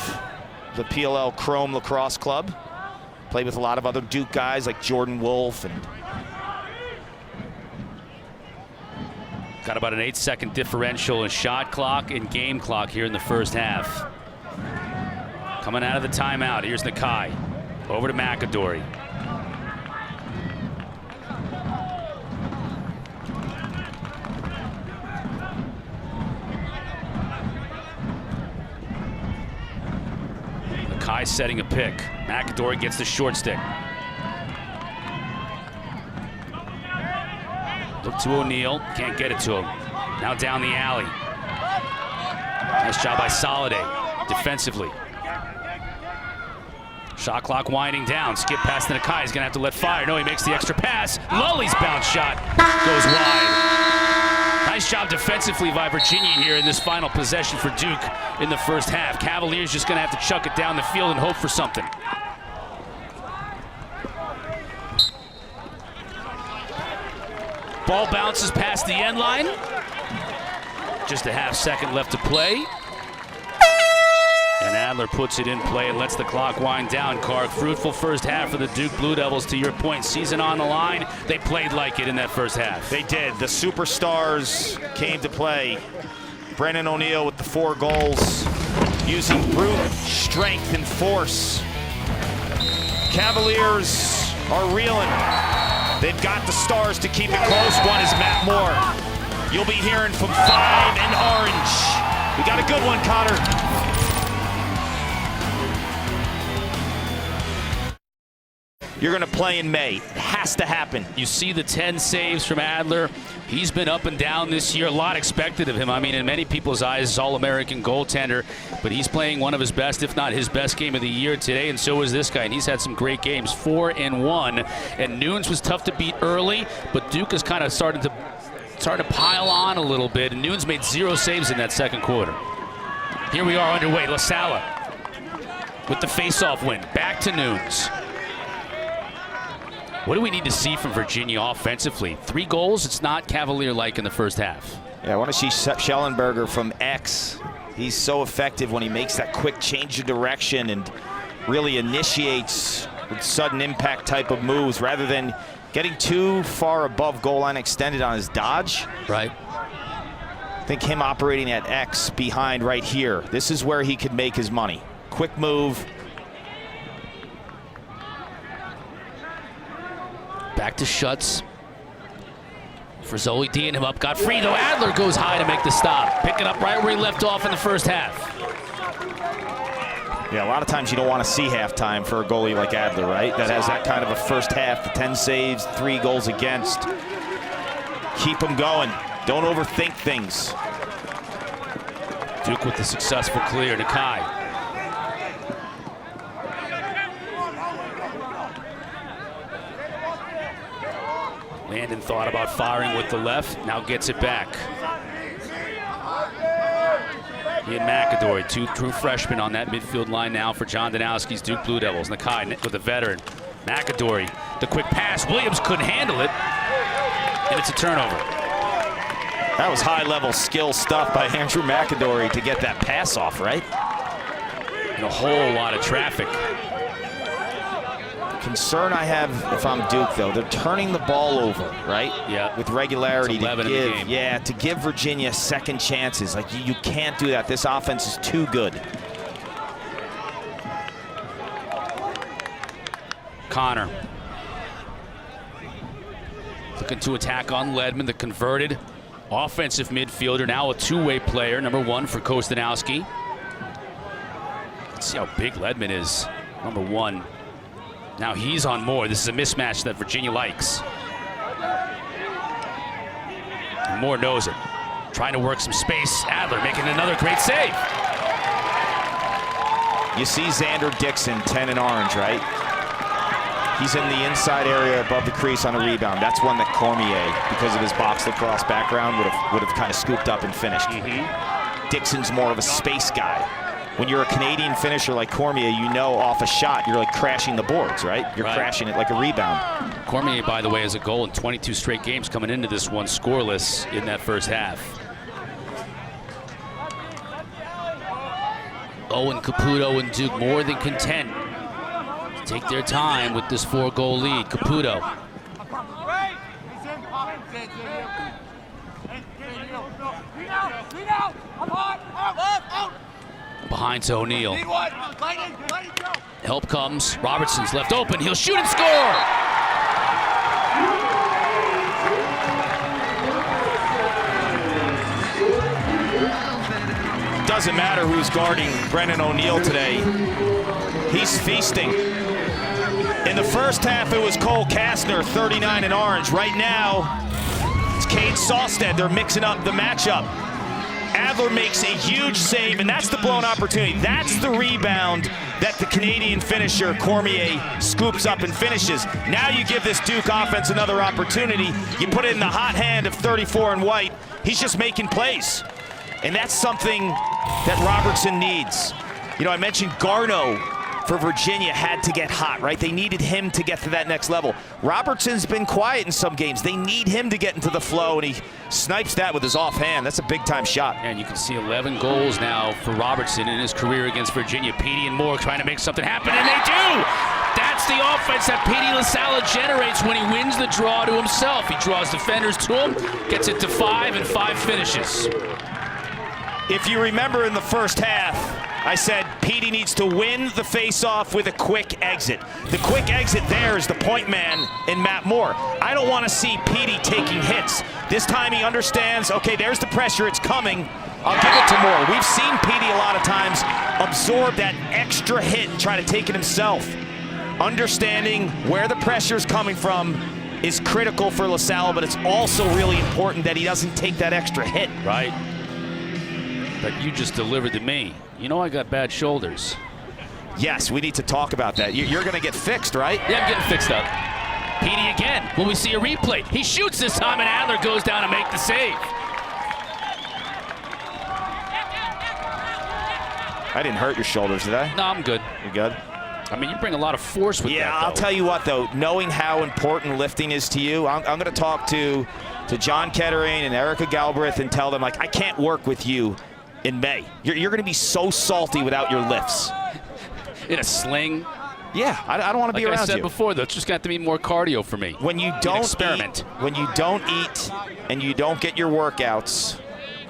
the PLL Chrome Lacrosse Club. Played with a lot of other Duke guys like Jordan Wolf. And got about an 8-second differential in shot clock and game clock here in the first half. Coming out of the timeout, here's Nakai. Over to McAdory. Nakai setting a pick. McAdory gets the short stick. Look to O'Neal, can't get it to him. Now down the alley. Nice job by Soliday defensively. Shot clock winding down. Skip past the Nakai. He's going to have to let fire. No, he makes the extra pass. Lully's bounce shot goes wide. Nice job defensively by Virginia here in this final possession for Duke in the first half. Cavaliers just going to have to chuck it down the field and hope for something. Ball bounces past the end line. Just a half second left to play. And Adler puts it in play and lets the clock wind down. Kark, fruitful first half for the Duke Blue Devils. To your point, season on the line. They played like it in that first half. They did. The superstars came to play. Brennan O'Neill with the 4 goals, using brute strength and force. Cavaliers are reeling. They've got the stars to keep it close. One is Matt Moore. You'll be hearing from 5 and Orange. We got a good one, Connor. You're going to play in May. It has to happen. You see the 10 saves from Adler. He's been up and down this year. A lot expected of him. I mean, in many people's eyes, All-American goaltender. But he's playing one of his best, if not his best game of the year today, and so is this guy. And he's had some great games, 4 and 1. And Nunes was tough to beat early, but Duke is kind of starting to pile on a little bit. And Nunes made 0 saves in that second quarter. Here we are underway. La Sala with the face-off win. Back to Nunes. What do we need to see from Virginia offensively? 3 goals, it's not Cavalier-like in the first half. Yeah, I want to see Schellenberger from X. He's so effective when he makes that quick change of direction and really initiates with sudden impact type of moves rather than getting too far above goal line extended on his dodge. Right. I think him operating at X behind right here, this is where he could make his money. Quick move. Back to Schutz. Frizzoli D'ing him up. Got free, though. Adler goes high to make the stop. Picking up right where he left off in the first half. Yeah, a lot of times you don't want to see halftime for a goalie like Adler, right? That has that kind of a first half, the 10 saves, 3 goals against. Keep him going. Don't overthink things. Duke with the successful clear. Nakai. Landon thought about firing with the left, now gets it back. He and McAdory, 2 true freshmen on that midfield line now for John Danowski's Duke Blue Devils. Nakai with a veteran. McAdory, the quick pass. Williams couldn't handle it, and it's a turnover. That was high-level skill stuff by Andrew McAdory to get that pass off, right? And a whole lot of traffic. Concern I have if I'm Duke, though, they're turning the ball over, right? Yeah. With regularity to give, to give Virginia second chances. Like you can't do that. This offense is too good. Connor looking to attack on Ledman, the converted offensive midfielder, now a 2-way player, number 1 for Kostanowski. Let's see how big Ledman is, number 1. Now he's on Moore. This is a mismatch that Virginia likes. And Moore knows it. Trying to work some space. Adler making another great save. You see Xander Dixon, 10 and orange, right? He's in the inside area above the crease on a rebound. That's one that Cormier, because of his box lacrosse background, would have kind of scooped up and finished. Dixon's more of a space guy. When you're a Canadian finisher like Cormier, you know off a shot, you're like crashing the boards, right? You're crashing it like a rebound. Cormier, by the way, has a goal in 22 straight games coming into this one, scoreless in that first half. Owen Caputo and Duke more than content to take their time with this 4-goal lead. Caputo. Behind to O'Neill. Help comes. Robertson's left open. He'll shoot and score! Doesn't matter who's guarding Brennan O'Neill today. He's feasting. In the first half, it was Cole Kastner, 39 and orange. Right now, it's Cade Sawstead. They're mixing up the matchup. Adler makes a huge save, and that's the blown opportunity. That's the rebound that the Canadian finisher, Cormier, scoops up and finishes. Now you give this Duke offense another opportunity. You put it in the hot hand of 34 and White. He's just making plays. And that's something that Robertson needs. You know, I mentioned Garneau for Virginia had to get hot, right? They needed him to get to that next level. Robertson's been quiet in some games. They need him to get into the flow, and he snipes that with his offhand. That's a big-time shot. And you can see 11 goals now for Robertson in his career against Virginia. Petey and Moore trying to make something happen, and they do! That's the offense that Petey LaSalle generates when he wins the draw to himself. He draws defenders to him, gets it to 5, and 5 finishes. If you remember in the first half, I said Petey needs to win the face-off with a quick exit. The quick exit there is the point man in Matt Moore. I don't want to see Petey taking hits. This time he understands, okay, there's the pressure, it's coming. I'll give it to Moore. We've seen Petey a lot of times absorb that extra hit and try to take it himself. Understanding where the pressure is coming from is critical for LaSalle, but it's also really important that he doesn't take that extra hit. Right. But you just delivered to me. You know I got bad shoulders. Yes, we need to talk about that. You're going to get fixed, right? Yeah, I'm getting fixed up. Petey again. Will we see a replay? He shoots this time, and Adler goes down to make the save. I didn't hurt your shoulders, did I? No, I'm good. You good? I mean, you bring a lot of force with that, though. I'll tell you what, though. Knowing how important lifting is to you, I'm going to talk to John Kettering and Erica Galbraith and tell them, like, I can't work with you in May. You're going to be so salty without your lifts. In a sling? Yeah, I don't want to be around you. Like I said before, though, it's just got to be more cardio for me. When you don't experiment. When you don't eat and you don't get your workouts,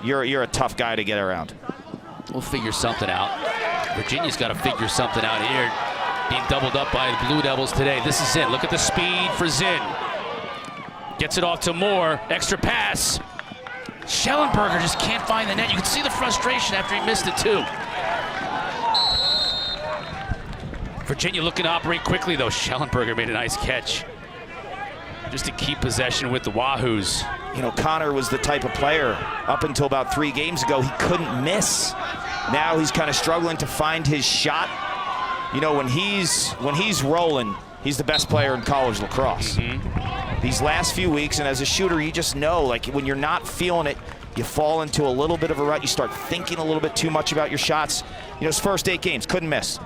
you're a tough guy to get around. We'll figure something out. Virginia's got to figure something out here. Being doubled up by the Blue Devils today. This is it. Look at the speed for Zinn. Gets it off to Moore. Extra pass. Schellenberger just can't find the net. You can see the frustration after he missed it, too. Virginia looking to operate quickly, though. Schellenberger made a nice catch just to keep possession with the Wahoos. You know, Connor was the type of player up until about 3 games ago, he couldn't miss. Now he's kind of struggling to find his shot. You know, when he's rolling, he's the best player in college lacrosse. These last few weeks, and as a shooter, you just know, like, when you're not feeling it, you fall into a little bit of a rut. You start thinking a little bit too much about your shots. You know, his first 8 games, couldn't miss.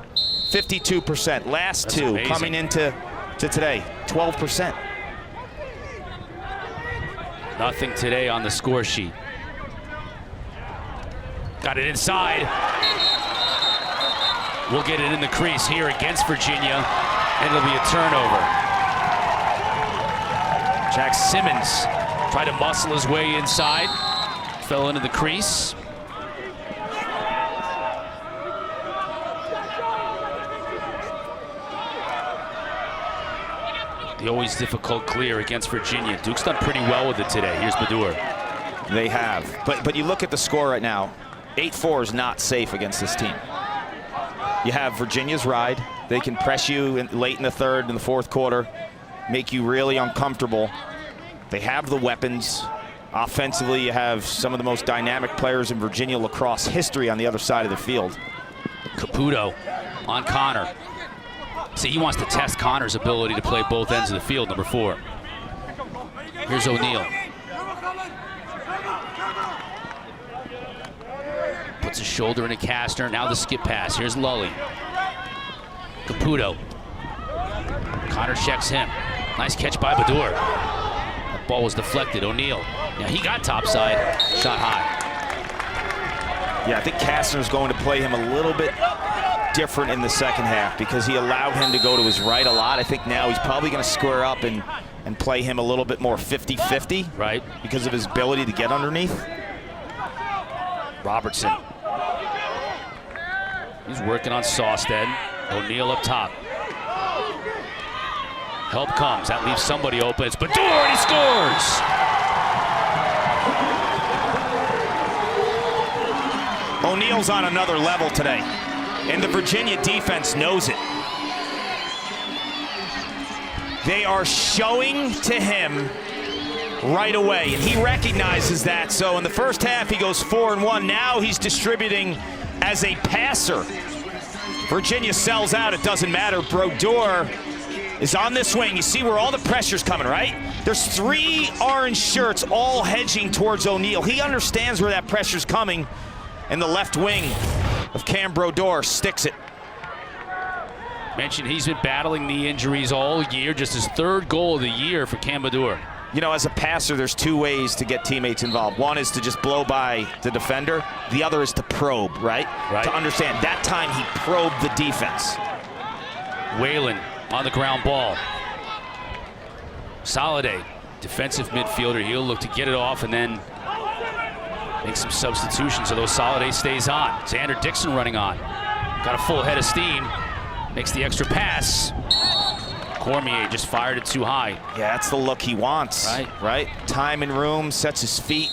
52%. Last That's 2 amazing. coming into today, 12%. Nothing today on the score sheet. Got it inside. We'll get it in the crease here against Virginia, and it'll be a turnover. Jack Simmons tried to muscle his way inside, fell into the crease. The always difficult clear against Virginia. Duke's done pretty well with it today. Here's Badur. They have, but you look at the score right now, 8-4 is not safe against this team. You have Virginia's ride. They can press you late in the third and the fourth quarter, make you really uncomfortable. They have the weapons. Offensively, you have some of the most dynamic players in Virginia lacrosse history on the other side of the field. Caputo on Connor. See, he wants to test Connor's ability to play both ends of the field, number 4. Here's O'Neal. Puts his shoulder in a caster. Now the skip pass. Here's Lully. Caputo. Connor checks him. Nice catch by Badur. That ball was deflected. O'Neal. Yeah, he got topside. Shot high. Yeah, I think Kastner's going to play him a little bit different in the second half because he allowed him to go to his right a lot. I think now he's probably going to square up and play him a little bit more 50-50. Right. Because of his ability to get underneath. Robertson. He's working on Sawstead. O'Neal up top. Help comes. That leaves somebody open. It's Badur, and he scores! O'Neal's on another level today, and the Virginia defense knows it. They are showing to him right away, and he recognizes that. So in the first half, he goes 4-1. Now he's distributing as a passer. Virginia sells out. It doesn't matter. Brodeur is on this wing. You see where all the pressure's coming, right? There's 3 orange shirts all hedging towards O'Neal. He understands where that pressure's coming, and the left wing of Cam Brodeur sticks it. Mentioned he's been battling the injuries all year. Just his 3rd goal of the year for Cam Brodeur. You know, as a passer, there's 2 ways to get teammates involved. One is to just blow by the defender. The other is to probe, right? To understand. That time he probed the defense. Whalen on the ground ball. Soliday, defensive midfielder. He'll look to get it off and then make some substitutions, although Soliday stays on. Xander Dixon running on. Got a full head of steam. Makes the extra pass. Cormier just fired it too high. Yeah, that's the look he wants. Right. Time and room, sets his feet.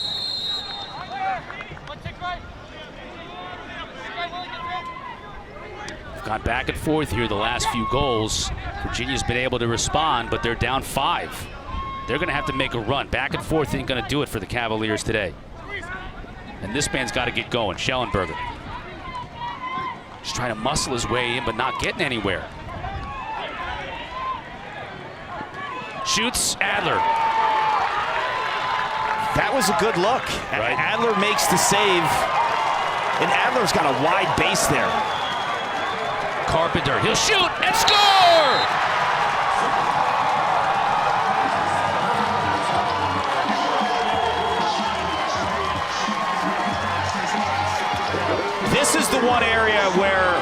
We've gone back and forth here the last few goals. Virginia's been able to respond, but they're down 5. They're going to have to make a run. Back and forth ain't going to do it for the Cavaliers today. And this man's got to get going. Schellenberger. Just trying to muscle his way in, but not getting anywhere. Shoots, Adler. That was a good look. Right. Adler makes the save, and Adler's got a wide base there. Carpenter, he'll shoot and score! This is the one area where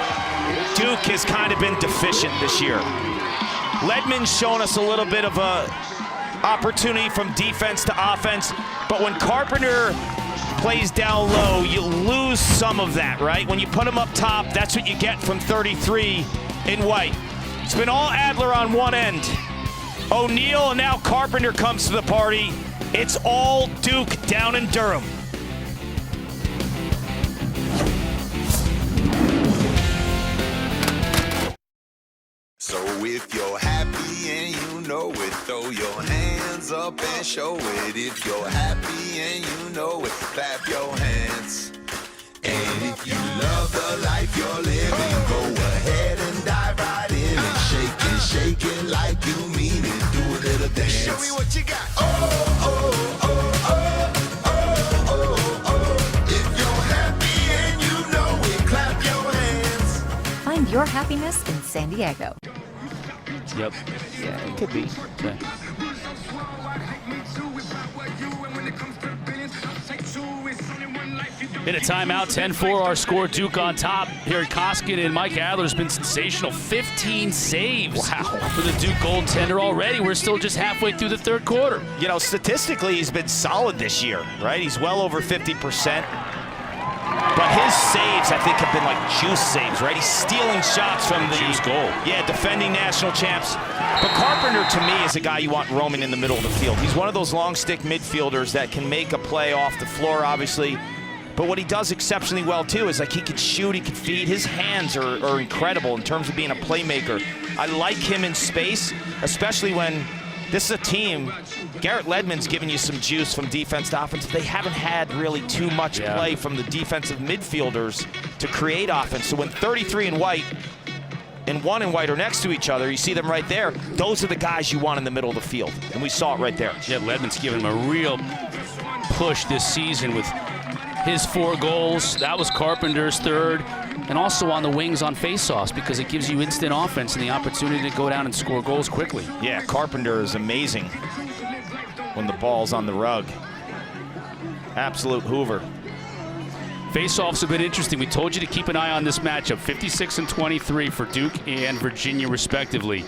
Duke has kind of been deficient this year. Ledman's shown us a little bit of a opportunity from defense to offense, but when Carpenter plays down low, you lose some of that, right? When you put him up top, that's what you get from 33 in white. It's been all Adler on one end. O'Neal, and now Carpenter comes to the party. It's all Duke down in Durham. So if you're happy and you know it, throw your hands up and show it. If you're happy and you know it, clap your hands. And if you love the life you're living, go ahead and dive right in and shake it like you mean it. Do a little dance. Show me what you got. Oh, oh, oh, oh, oh, oh, oh. If you're happy and you know it, clap your hands. Find your happiness in San Diego. Yep. Yeah, it could be. Okay. In a timeout, 10-4, our score. Duke on top here at Koskinen, and Mike Adler's been sensational. 15 saves for the Duke goaltender already. We're still just halfway through the 3rd quarter. You know, statistically, he's been solid this year, right? He's well over 50%. But his saves, I think, have been like juice saves, right? He's stealing shots from the juice goal. Yeah, defending national champs. But Carpenter, to me, is a guy you want roaming in the middle of the field. He's one of those long stick midfielders that can make a play off the floor, obviously. But what he does exceptionally well, too, is like he could shoot, he could feed. His hands are incredible in terms of being a playmaker. I like him in space, especially when this is a team. Garrett Ledman's giving you some juice from defense to offense. They haven't had really too much play from the defensive midfielders to create offense. So when 33 in white and 1 in white are next to each other, you see them right there. Those are the guys you want in the middle of the field. And we saw it right there. Yeah, Ledman's giving him a real push this season with his 4 goals. That was Carpenter's 3rd. And also on the wings on faceoffs, because it gives you instant offense and the opportunity to go down and score goals quickly. Yeah, Carpenter is amazing when the ball's on the rug. Absolute Hoover. Faceoffs have been interesting. We told you to keep an eye on this matchup. 56 and 23 for Duke and Virginia, respectively.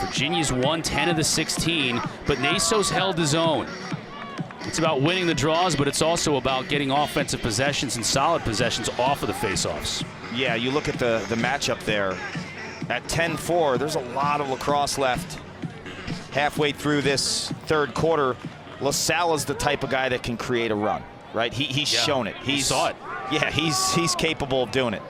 Virginia's won 10 of the 16, but Naso's held his own. It's about winning the draws, but it's also about getting offensive possessions and solid possessions off of the faceoffs. Yeah, you look at the matchup there. At 10-4, there's a lot of lacrosse left. Halfway through this 3rd quarter, LaSala's the type of guy that can create a run, right? He's shown it. He saw it. Yeah, he's capable of doing it.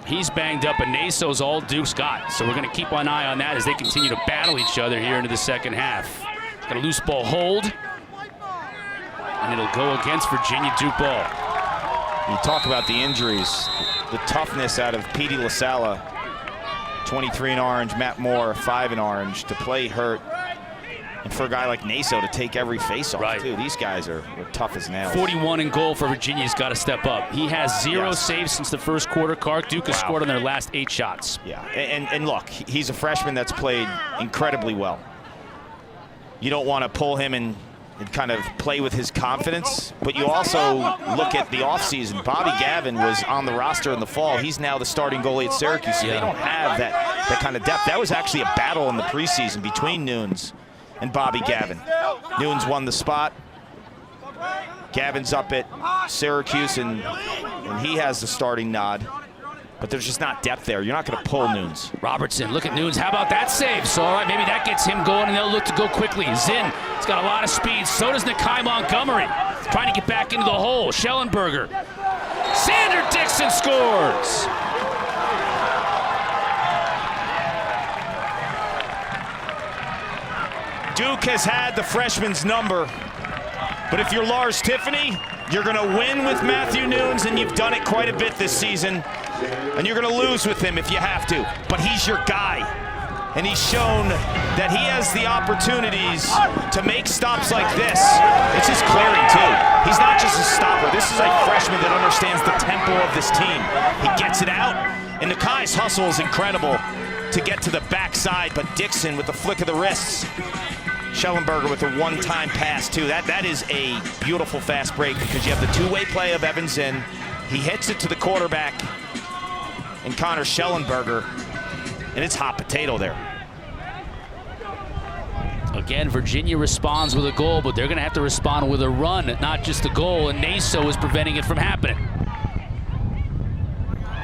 He's banged up, and Naso's all Duke's got. So we're going to keep an eye on that as they continue to battle each other here into the 2nd half. Got a loose ball hold. And it'll go against Virginia Duke ball. You talk about the injuries, the toughness out of Petey LaSala, 23 in orange, Matt Moore, 5 in orange, to play hurt. And for a guy like Naso to take every face-off, too. These guys are tough as nails. 41 in goal for Virginia's got to step up. He has 0 saves since the first quarter. Clark Duke has scored on their last 8 shots. Yeah, and look, he's a freshman that's played incredibly well. You don't want to pull him and kind of play with his confidence, but you also look at the offseason. Bobby Gavin was on the roster in the fall. He's now the starting goalie at Syracuse, so they don't have that kind of depth. That was actually a battle in the preseason between Nunes and Bobby Gavin. Nunes won the spot. Gavin's up at Syracuse, and he has the starting nod. But there's just not depth there. You're not going to pull Nunes. Robertson, look at Nunes. How about that save? So, all right, maybe that gets him going, and they'll look to go quickly. Zinn has got a lot of speed. So does Nakai Montgomery. Trying to get back into the hole. Schellenberger. Xander Dixon scores. Duke has had the freshman's number, but if you're Lars Tiffany, you're going to win with Matthew Nunes, and you've done it quite a bit this season, and you're going to lose with him if you have to. But he's your guy, and he's shown that he has the opportunities to make stops like this. It's his clearing, too. He's not just a stopper. This is a freshman that understands the tempo of this team. He gets it out, and Nakai's hustle is incredible to get to the backside, but Dixon with the flick of the wrists. Schellenberger with a one-time pass, too. That is a beautiful fast break because you have the two-way play of Evan Zinn. He hits it to the quarterback and Connor Schellenberger, and it's hot potato there. Again, Virginia responds with a goal, but they're going to have to respond with a run, not just a goal, and Naso is preventing it from happening.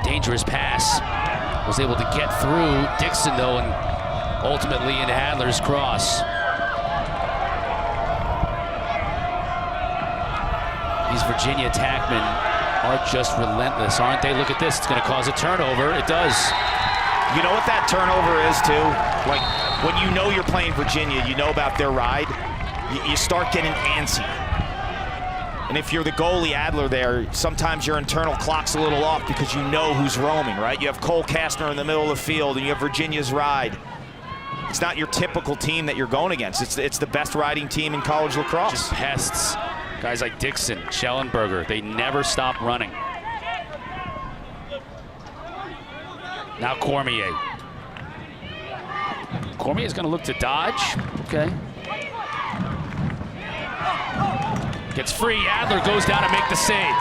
Dangerous pass. Was able to get through Dixon, though, and ultimately into Adler's cross. These Virginia attackmen are just relentless, aren't they? Look at this. It's going to cause a turnover. It does. You know what that turnover is, too? Like, when you know you're playing Virginia, you know about their ride, you start getting antsy. And if you're the goalie, Adler, there, sometimes your internal clock's a little off because you know who's roaming, right? You have Cole Kastner in the middle of the field, and you have Virginia's ride. It's not your typical team that you're going against. It's the best riding team in college lacrosse. Just pests. Guys like Dixon, Schellenberger, they never stop running. Now Cormier. Cormier's going to look to dodge. Okay. Gets free. Adler goes down to make the save.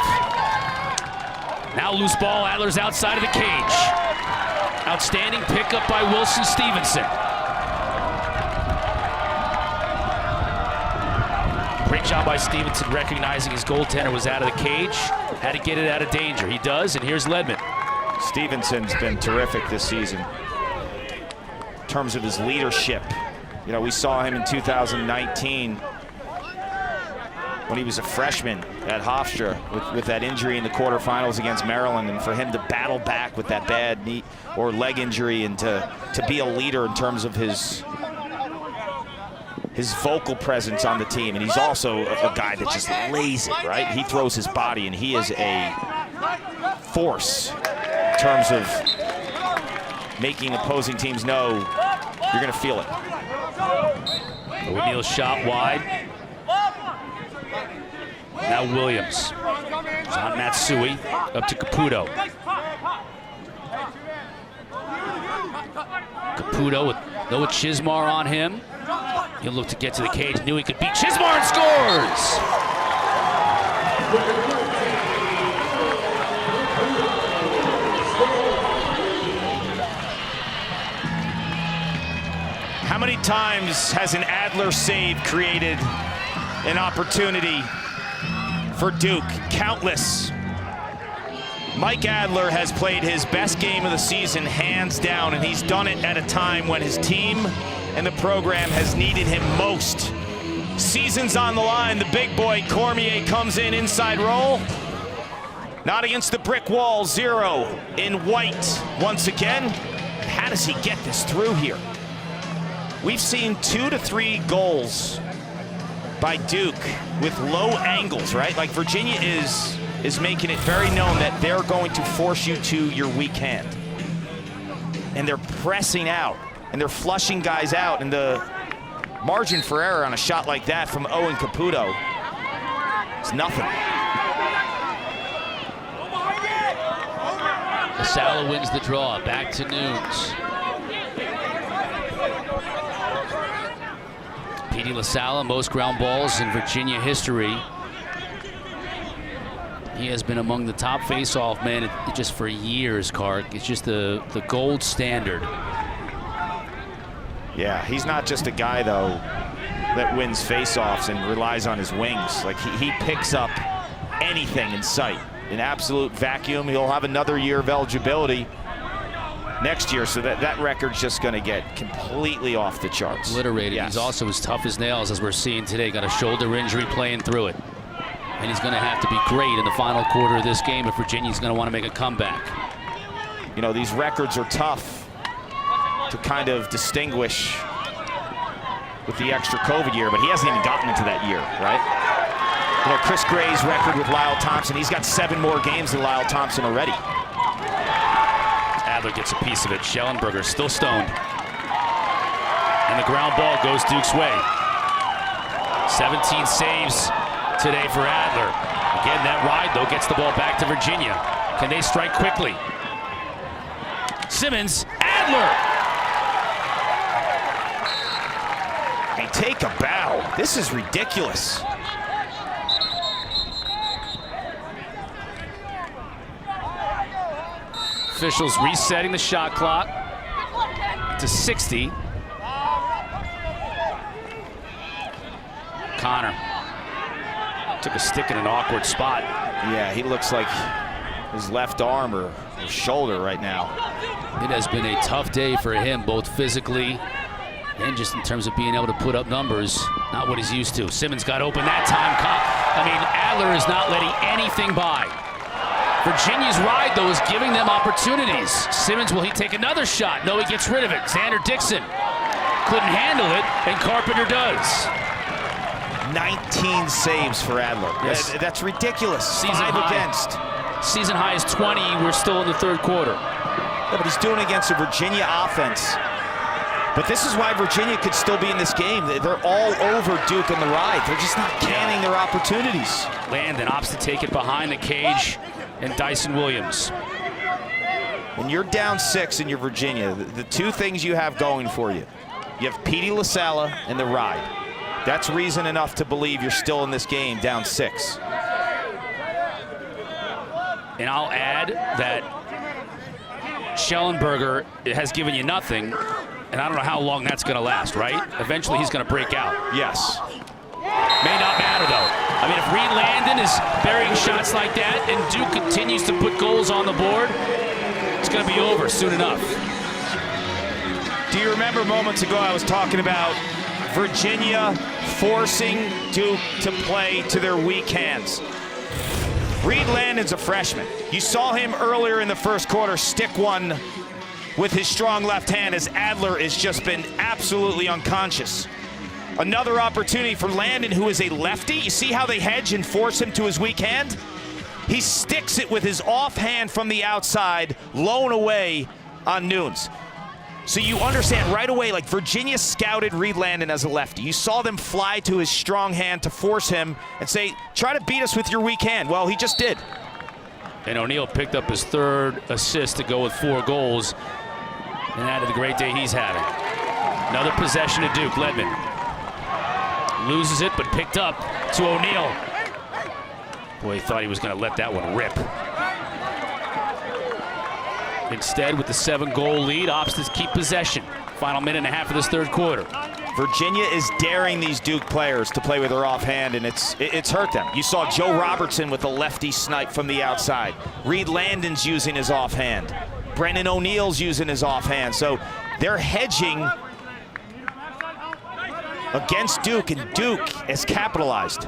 Now loose ball. Adler's outside of the cage. Outstanding pickup by Wilson Stevenson. Great job by Stevenson recognizing his goaltender was out of the cage. Had to get it out of danger. He does, and here's Ledman. Stevenson's been terrific this season in terms of his leadership. You know, we saw him in 2019 when he was a freshman at Hofstra with that injury in the quarterfinals against Maryland, and for him to battle back with that bad knee or leg injury and to be a leader in terms of his vocal presence on the team. And he's also a guy that just lays it, right? He throws his body, and he is a force in terms of making opposing teams know you're going to feel it. O'Neal's shot wide. Now Williams. It's on Matsui. Up to Caputo. Caputo with Noah Chismar on him. He'll look to get to the cage. Knew he could beat Chismar and scores! How many times has an Adler save created an opportunity for Duke? Countless. Mike Adler has played his best game of the season, hands down, and he's done it at a time when his team and the program has needed him most. Season's on the line. The big boy Cormier comes in inside roll. Not against the brick wall. 0 in white once again. How does he get this through here? We've seen 2 to 3 goals by Duke with low angles, right? Like Virginia is making it very known that they're going to force you to your weak hand. And they're pressing out, and they're flushing guys out, and the margin for error on a shot like that from Owen Caputo is nothing. LaSalle wins the draw, back to Nunes. Petey LaSalle, most ground balls in Virginia history. He has been among the top face-off men just for years, Kark. It's just the gold standard. Yeah, he's not just a guy, though, that wins face-offs and relies on his wings. Like, he picks up anything in sight. An absolute vacuum. He'll have another year of eligibility next year, so that record's just going to get completely off the charts. Obliterated. Yes. He's also as tough as nails, as we're seeing today. Got a shoulder injury playing through it. And he's going to have to be great in the final quarter of this game if Virginia's going to want to make a comeback. You know, these records are tough to kind of distinguish with the extra COVID year, but he hasn't even gotten into that year, right? You know, Chris Gray's record with Lyle Thompson, he's got 7 more games than Lyle Thompson already. Adler gets a piece of it. Schellenberger still stoned. And the ground ball goes Duke's way. 17 saves today for Adler. Again, that ride, though, gets the ball back to Virginia. Can they strike quickly? Simmons, Adler! They take a bow. This is ridiculous. Officials resetting the shot clock to 60. Connor took a stick in an awkward spot. Yeah, he looks like his left arm or shoulder right now. It has been a tough day for him, both physically and just in terms of being able to put up numbers. Not what he's used to. Simmons got open that time. I mean, Adler is not letting anything by. Virginia's ride, though, is giving them opportunities. Simmons, will he take another shot? No, he gets rid of it. Xander Dixon couldn't handle it, and Carpenter does. 19 saves for Adler. Yes. That's ridiculous. Season 5 high. against. Season high is 20. We're still in the third quarter. Yeah, but he's doing it against a Virginia offense. But this is why Virginia could still be in this game. They're all over Duke in the ride. They're just not canning their opportunities. Landon opts to take it behind the cage, and Dyson Williams. When you're down 6 and you're Virginia, the 2 things you have going for you. You have Petey LaSalle and the ride. That's reason enough to believe you're still in this game down 6. And I'll add that Schellenberger has given you nothing, and I don't know how long that's going to last, right? Eventually he's going to break out. Yes. May not matter, though. I mean, if Reed Landon is burying shots like that and Duke continues to put goals on the board, it's going to be over soon enough. Do you remember moments ago I was talking about Virginia forcing Duke to play to their weak hands? Reed Landon's a freshman. You saw him earlier in the first quarter stick one with his strong left hand as Adler has just been absolutely unconscious. Another opportunity for Landon, who is a lefty. You see how they hedge and force him to his weak hand? He sticks it with his offhand from the outside, lone away on Nunes. So you understand right away, like Virginia scouted Reed Landon as a lefty. You saw them fly to his strong hand to force him and say, try to beat us with your weak hand. Well, he just did. And O'Neal picked up his 3rd assist to go with 4 goals and added the great day he's having. Another possession to Duke. Ledman loses it, but picked up to O'Neal. Boy, he thought he was going to let that one rip. Instead, with the 7-goal lead, opts to keep possession. Final minute and a half of this third quarter. Virginia is daring these Duke players to play with their offhand, and it's hurt them. You saw Joe Robertson with a lefty snipe from the outside. Reed Landon's using his offhand. Brennan O'Neal's using his offhand. So they're hedging against Duke, and Duke has capitalized.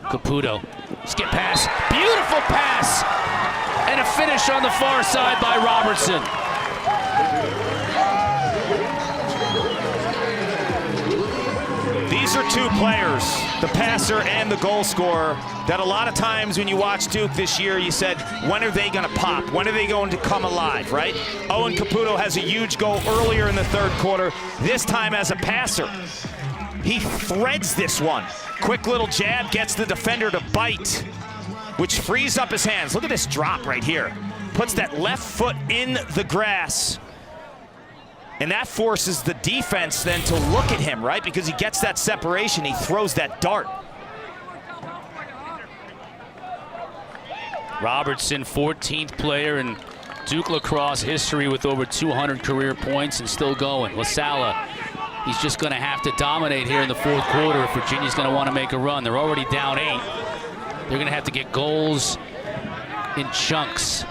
Caputo, skip pass, beautiful pass, and a finish on the far side by Robertson. These These are two players, the passer and the goal scorer, that a lot of times when you watch Duke this year, you said, when are they going to pop? When are they going to come alive, right? Owen Caputo has a huge goal earlier in the third quarter, this time as a passer. He threads this one. Quick little jab, gets the defender to bite, which frees up his hands. Look at this drop right here. Puts that left foot in the grass. And that forces the defense then to look at him, right? Because he gets that separation, he throws that dart. Robertson, 14th player in Duke lacrosse history with over 200 career points and still going. LaSala, he's just going to have to dominate here in the fourth quarter if Virginia's going to want to make a run. They're already down 8. They're going to have to get goals in chunks.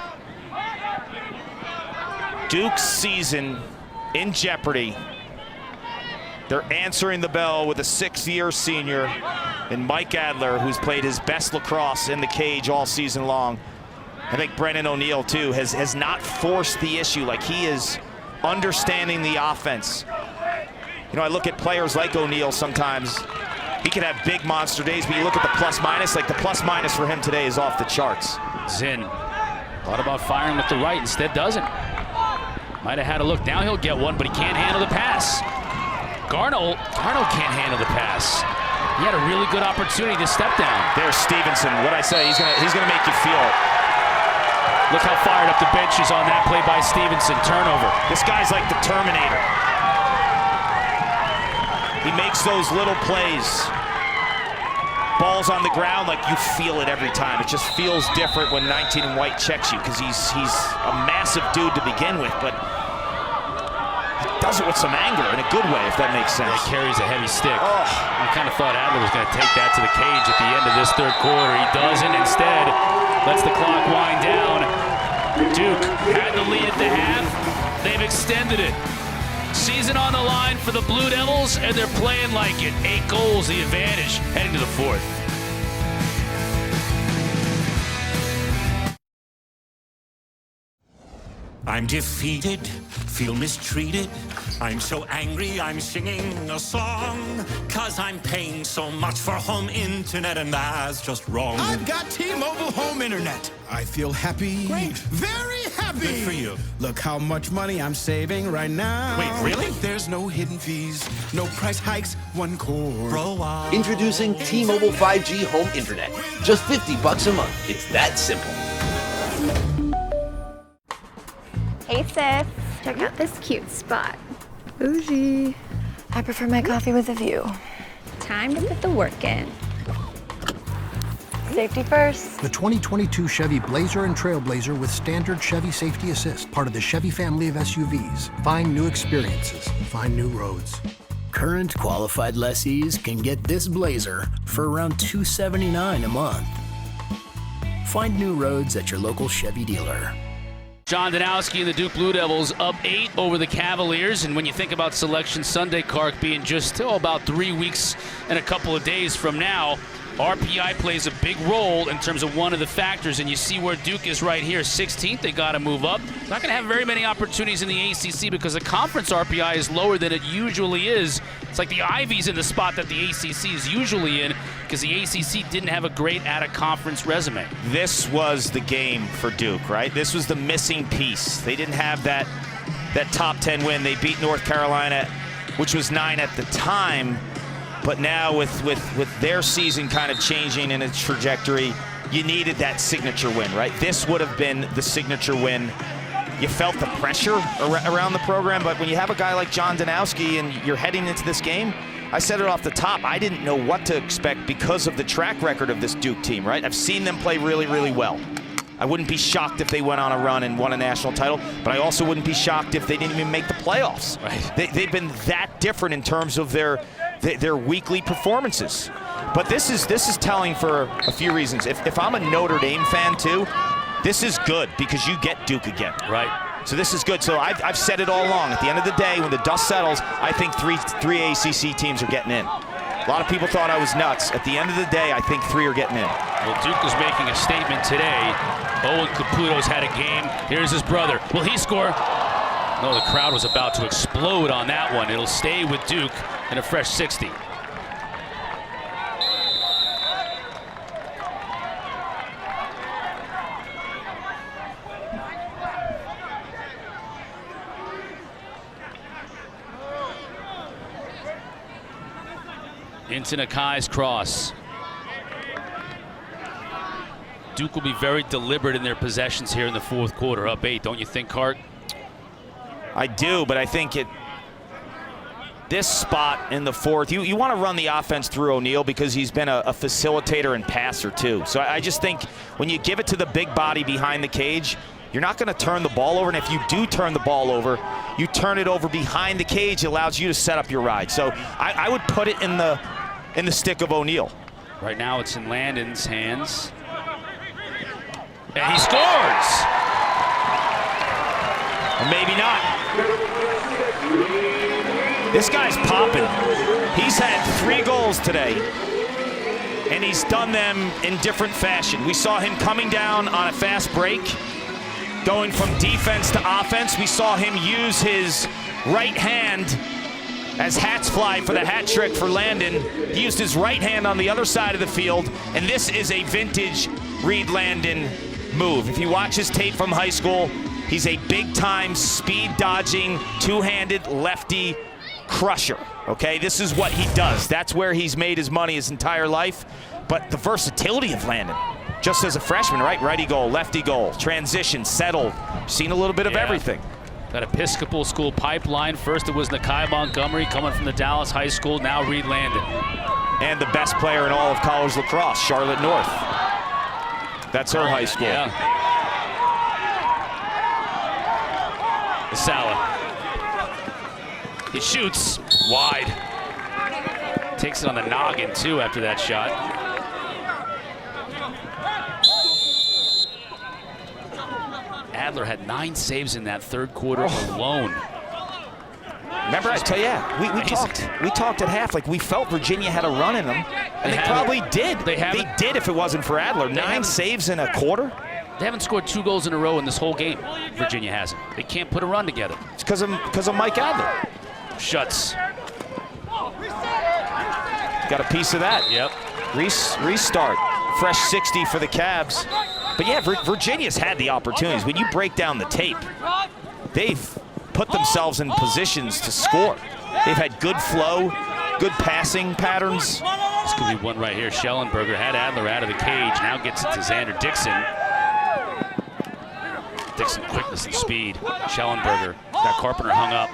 Duke's season in jeopardy. They're answering the bell with a 6th-year senior in Mike Adler, who's played his best lacrosse in the cage all season long. I think Brennan O'Neill, too, has not forced the issue. Like, he is understanding the offense. You know, I look at players like O'Neill sometimes. He can have big monster days, but you look at the plus-minus, like the plus-minus for him today is off the charts. Zinn thought about firing with the right, instead doesn't. Might have had a look. Now he'll get one, but he can't handle the pass. Garno can't handle the pass. He had a really good opportunity to step down. There's Stevenson. What I say, he's gonna make you feel it. Look how fired up the bench is on that play by Stevenson. Turnover. This guy's like the Terminator. He makes those little plays. Balls on the ground, like you feel it every time. It just feels different when 19 and white checks you, because he's a massive dude to begin with, but he does it with some anger in a good way, if that makes sense. He carries a heavy stick. Oh. I kind of thought Adler was going to take that to the cage at the end of this third quarter. He doesn't. Instead, lets the clock wind down. Duke had the lead at the half. They've extended it. Season on the line for the Blue Devils, and they're playing like it. 8 goals, the advantage, heading to the fourth. I'm defeated, feel mistreated. I'm so angry, I'm singing a song. 'Cause I'm paying so much for home internet, and that's just wrong. I've got T-Mobile home internet. I feel happy. Great. Very happy. Good for you. Look how much money I'm saving right now. Wait, really? There's no hidden fees, no price hikes, one core. Bro, Introducing T-Mobile 5G home internet. Just $50 a month. It's that simple. Hey sis, check out this cute spot. Bougie. I prefer my coffee with a view. Time to put the work in. Safety first. The 2022 Chevy Blazer and Trailblazer with standard Chevy Safety Assist, part of the Chevy family of SUVs. Find new experiences, find new roads. Current qualified lessees can get this Blazer for around $279 a month. Find new roads at your local Chevy dealer. John Danowski and the Duke Blue Devils up 8 over the Cavaliers. And when you think about Selection Sunday, Clark, being just about 3 weeks and a couple of days from now, RPI plays a big role in terms of one of the factors, and you see where Duke is right here, 16th. They got to move up. Not going to have very many opportunities in the ACC because the conference RPI is lower than it usually is. It's like the Ivy's in the spot that the ACC is usually in because the ACC didn't have a great out-of-conference resume. This was the game for Duke, right? This was the missing piece. They didn't have that top 10 win. They beat North Carolina, which was 9 at the time. But now with their season kind of changing in its trajectory, you needed that signature win, right? This would have been the signature win. You felt the pressure around the program, but when you have a guy like John Danowski and you're heading into this game, I said it off the top, I didn't know what to expect because of the track record of this Duke team, right? I've seen them play really, really well. I wouldn't be shocked if they went on a run and won a national title, but I also wouldn't be shocked if they didn't even make the playoffs. Right. They've been that different in terms of their weekly performances. But this is telling for a few reasons. If I'm a Notre Dame fan too, this is good because you get Duke again. Right. So this is good. So I've said it all along. At the end of the day, when the dust settles, I think three ACC teams are getting in. A lot of people thought I was nuts. At the end of the day, I think 3 are getting in. Well, Duke is making a statement today. Owen Caputo's had a game. Here's his brother. Will he score? No, the crowd was about to explode on that one. It'll stay with Duke in a fresh 60. Into Nakai's cross. Duke will be very deliberate in their possessions here in the fourth quarter. Up 8, don't you think, Hart? I do, but I think this spot in the fourth, you want to run the offense through O'Neal because he's been a facilitator and passer too. So I just think when you give it to the big body behind the cage, you're not going to turn the ball over. And if you do turn the ball over, you turn it over behind the cage. It allows you to set up your ride. So I would put it in the stick of O'Neal. Right now it's in Landon's hands. And he scores! Or maybe not. This guy's popping. He's had 3 goals today, and he's done them in different fashion. We saw him coming down on a fast break, going from defense to offense. We saw him use his right hand as hats fly for the hat trick for Landon. He used his right hand on the other side of the field, and this is a vintage Reed Landon move. If you watch his tape from high school, he's a big-time, speed-dodging, two-handed lefty crusher, okay? This is what he does. That's where he's made his money his entire life. But the versatility of Landon, just as a freshman, right? Righty goal, lefty goal, transition, settled. Seen a little bit of everything. That Episcopal school pipeline. First it was Nakai Montgomery coming from the Dallas High School, now Reed Landon. And the best player in all of college lacrosse, Charlotte North. That's her high school. Yeah. Sala. He shoots wide. Takes it on the noggin too after that shot. Adler had 9 saves in that third quarter alone. Remember, I tell you, we talked at half like we felt Virginia had a run in them, and they probably did. They did if it wasn't for Adler. 9 saves in a quarter. They haven't scored 2 goals in a row in this whole game. Virginia hasn't. They can't put a run together. It's because of Mike Adler. Shuts. Got a piece of that. Yep. Restart. Fresh 60 for the Cavs. But yeah, Virginia's had the opportunities. When you break down the tape, they've put themselves in positions to score. They've had good flow, good passing patterns. This could be one right here. Schellenberger had Adler out of the cage. Now gets it to Xander Dixon. Dixon, quickness and speed. Schellenberger got Carpenter hung up.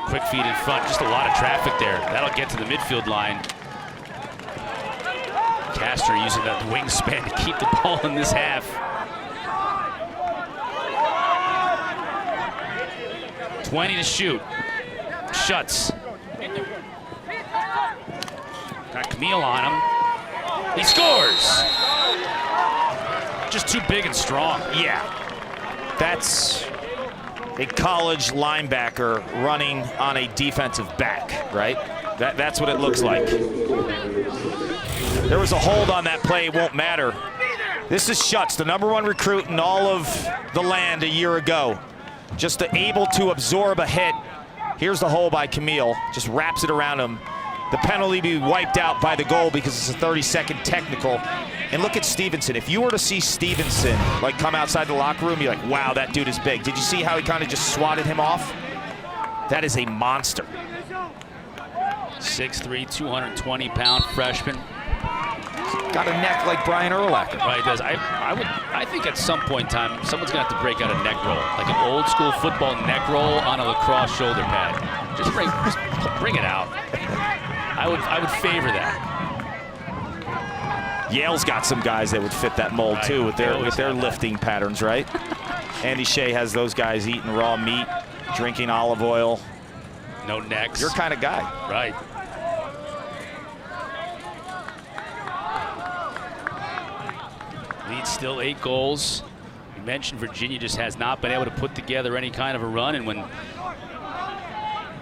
Quick feed in front, just a lot of traffic there. That'll get to the midfield line. Castor using that wingspan to keep the ball in this half. $20 to shoot. Shuts. Got Camille on him. He scores! Just too big and strong. Yeah. That's a college linebacker running on a defensive back, right? That's what it looks like. There was a hold on that play, it won't matter. This is Schutz, the #1 recruit in all of the land a year ago. Just able to absorb a hit. Here's the hole by Camille, just wraps it around him. The penalty be wiped out by the goal because it's a 30-second technical. And look at Stevenson. If you were to see Stevenson like come outside the locker room, you're like, wow, that dude is big. Did you see how he kind of just swatted him off? That is a monster. 6'3", 220-pound freshman. Got a neck like Brian Urlacher. Right, he does. I think at some point in time, someone's gonna have to break out a neck roll, like an old school football neck roll on a lacrosse shoulder pad. Just bring it out. I would favor that. Yale's got some guys that would fit that mold too with their lifting patterns, right? Andy Shea has those guys eating raw meat, drinking olive oil. No necks. Your kind of guy. Right. Lead still 8 goals. You mentioned Virginia just has not been able to put together any kind of a run, and when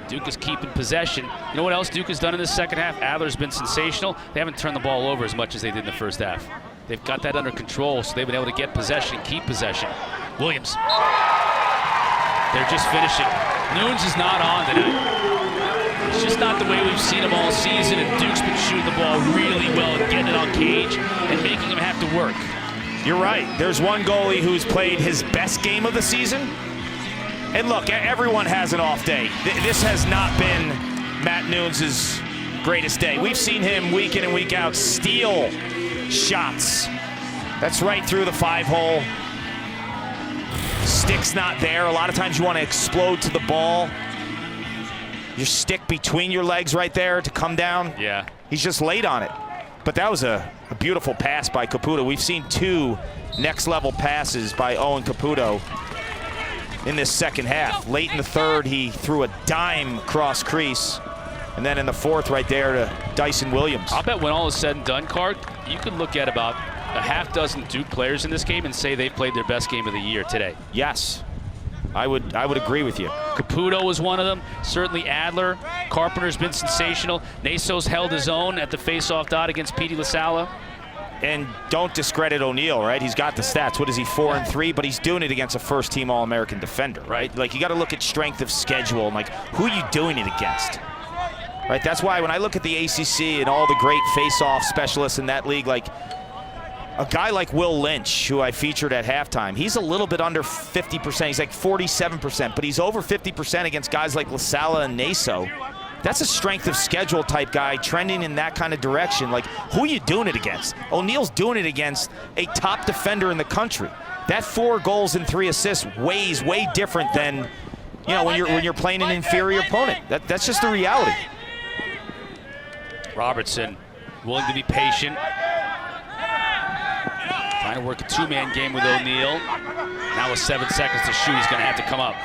Duke is keeping possession. You know what else Duke has done in the second half? Adler's been sensational. They haven't turned the ball over as much as they did in the first half. They've got that under control, so they've been able to get possession, keep possession. Williams. They're just finishing. Nunes is not on tonight. It's just not the way we've seen him all season, and Duke's been shooting the ball really well and getting it on cage and making him have to work. You're right. There's one goalie who's played his best game of the season, And look, everyone has an off day. This has not been Matt Nunes' greatest day. We've seen him week in and week out steal shots. That's right through the 5-hole. Stick's not there. A lot of times you want to explode to the ball. Your stick between your legs right there to come down. Yeah. He's just late on it. But that was a beautiful pass by Caputo. We've seen 2 next-level passes by Owen Caputo in this second half. Late in the third, he threw a dime cross crease. And then in the fourth right there to Dyson Williams. I'll bet when all is said and done, Cart, you could look at about a half dozen Duke players in this game and say they played their best game of the year today. Yes, I would agree with you. Caputo was one of them. Certainly Adler. Carpenter's been sensational. Naso's held his own at the face-off dot against Petey LaSala. And don't discredit O'Neal, right? He's got the stats. What is he, 4-3? But he's doing it against a first-team All-American defender, right? Like, you got to look at strength of schedule and, like, who are you doing it against? Right, that's why when I look at the ACC and all the great face-off specialists in that league, like a guy like Will Lynch, who I featured at halftime, he's a little bit under 50%. He's like 47%, but he's over 50% against guys like LaSala and Naso. That's a strength of schedule type guy trending in that kind of direction. Like, who are you doing it against? O'Neal's doing it against a top defender in the country. That 4 goals and 3 assists weighs way different than, you know, when you're playing an inferior opponent. That's just the reality. Robertson willing to be patient. Trying to work a 2-man game with O'Neal. Now with 7 seconds to shoot, he's going to have to come up.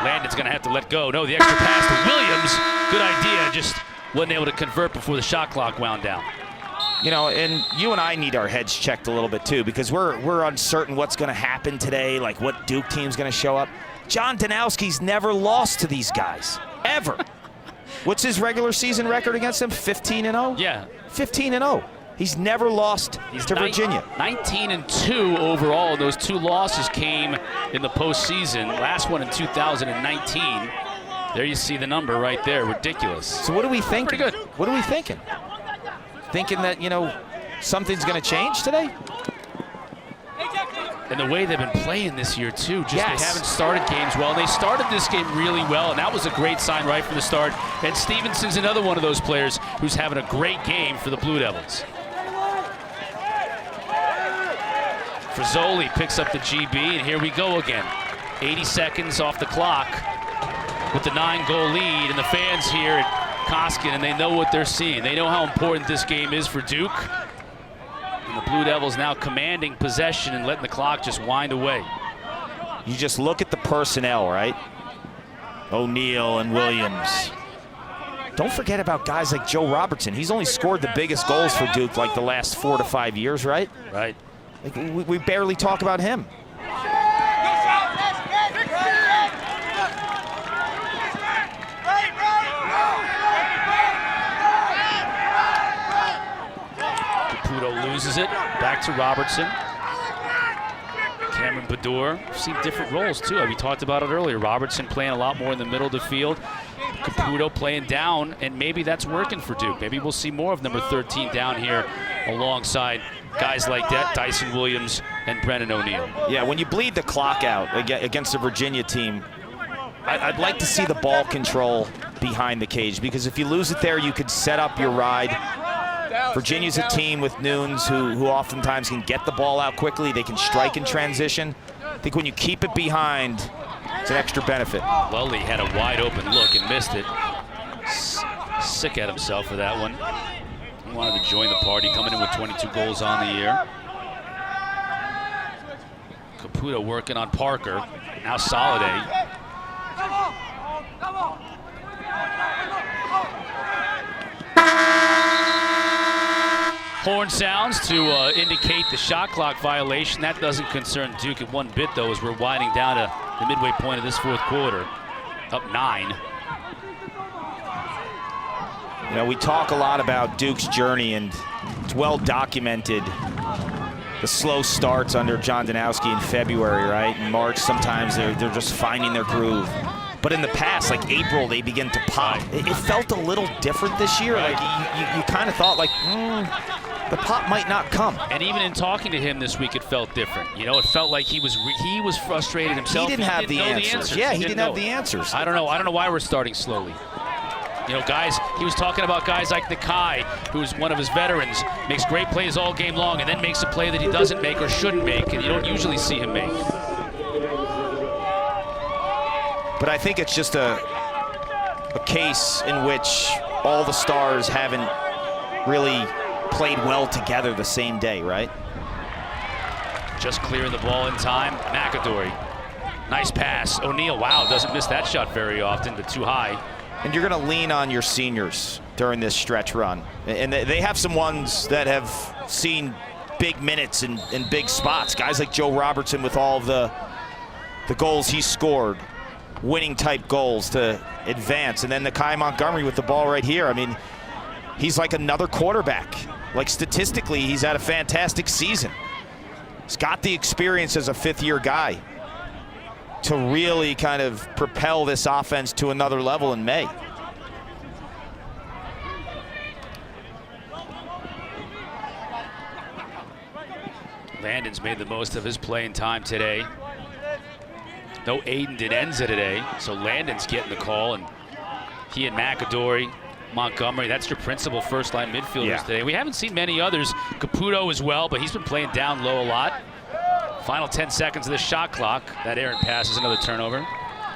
Landon's going to have to let go. No, the extra pass to Williams. Good idea, just wasn't able to convert before the shot clock wound down. You know, and you and I need our heads checked a little bit too, because we're uncertain what's going to happen today, like what Duke team's going to show up. John Danowski's never lost to these guys, ever. What's his regular season record against them? 15-0? Yeah. 15-0. He's never lost to Virginia. 19-2 overall. Those 2 losses came in the postseason. Last one in 2019. There you see the number right there. Ridiculous. So what are we thinking? Pretty good. What are we thinking? Thinking that, you know, something's going to change today? And the way they've been playing this year, too. Just yes. They haven't started games well. They started this game really well, and that was a great sign right from the start. And Stevenson's another one of those players who's having a great game for the Blue Devils. Frizzoli picks up the GB, and here we go again. 80 seconds off the clock with the 9-goal lead, and the fans here at Koskin, and they know what they're seeing. They know how important this game is for Duke. And the Blue Devils now commanding possession and letting the clock just wind away. You just look at the personnel, right? O'Neal and Williams. Don't forget about guys like Joe Robertson. He's only scored the biggest goals for Duke like the last 4 to 5 years, right? Right. Like, we barely talk about him. Caputo loses it. Back to Robertson. Cameron Baddour. We've seen different roles, too. We talked about it earlier. Robertson playing a lot more in the middle of the field. Caputo playing down, and maybe that's working for Duke. Maybe we'll see more of number 13 down here alongside guys like that, Dyson Williams and Brennan O'Neal. Yeah, when you bleed the clock out against the Virginia team, I'd like to see the ball control behind the cage, because if you lose it there, you could set up your ride. Virginia's a team with Nunes who oftentimes can get the ball out quickly. They can strike in transition. I think when you keep it behind, it's an extra benefit. Lully had a wide open look and missed it. Sick at himself for that one. He wanted to join the party, coming in with 22 goals on the year. Caputo working on Parker. Now Soliday. Horn sounds to indicate the shot clock violation. That doesn't concern Duke at one bit, though, as we're winding down to the midway point of this 4th quarter. Up 9. You know, we talk a lot about Duke's journey, and it's well documented. The slow starts under John Danowski in February, right? In March, sometimes they're just finding their groove. But in the past, like April, they begin to pop. It felt a little different this year. Like you kind of thought, like, the pop might not come. And even in talking to him this week, it felt different. You know, it felt like he was frustrated himself. He didn't have the answers. Yeah, he didn't have the answers. I don't know why we're starting slowly. You know, guys, he was talking about guys like Nakai, who's one of his veterans, makes great plays all game long, and then makes a play that he doesn't make or shouldn't make, and you don't usually see him make. But I think it's just a case in which all the stars haven't really played well together the same day, right? Just clearing the ball in time. McAdory, nice pass. O'Neal, wow, doesn't miss that shot very often, but too high. And you're going to lean on your seniors during this stretch run. And they have some ones that have seen big minutes in big spots. Guys like Joe Robertson with all of the goals he scored, winning type goals to advance. And then Nakai Montgomery with the ball right here. I mean, he's like another quarterback. Like statistically, he's had a fantastic season. He's got the experience as a fifth-year guy to really kind of propel this offense to another level in May. Landon's made the most of his playing time today. No Aiden Denenza today, so Landon's getting the call, and he and McAdory, Montgomery, that's your principal first-line midfielders today. We haven't seen many others. Caputo as well, but he's been playing down low a lot. Final 10 seconds of the shot clock. That errant pass is another turnover.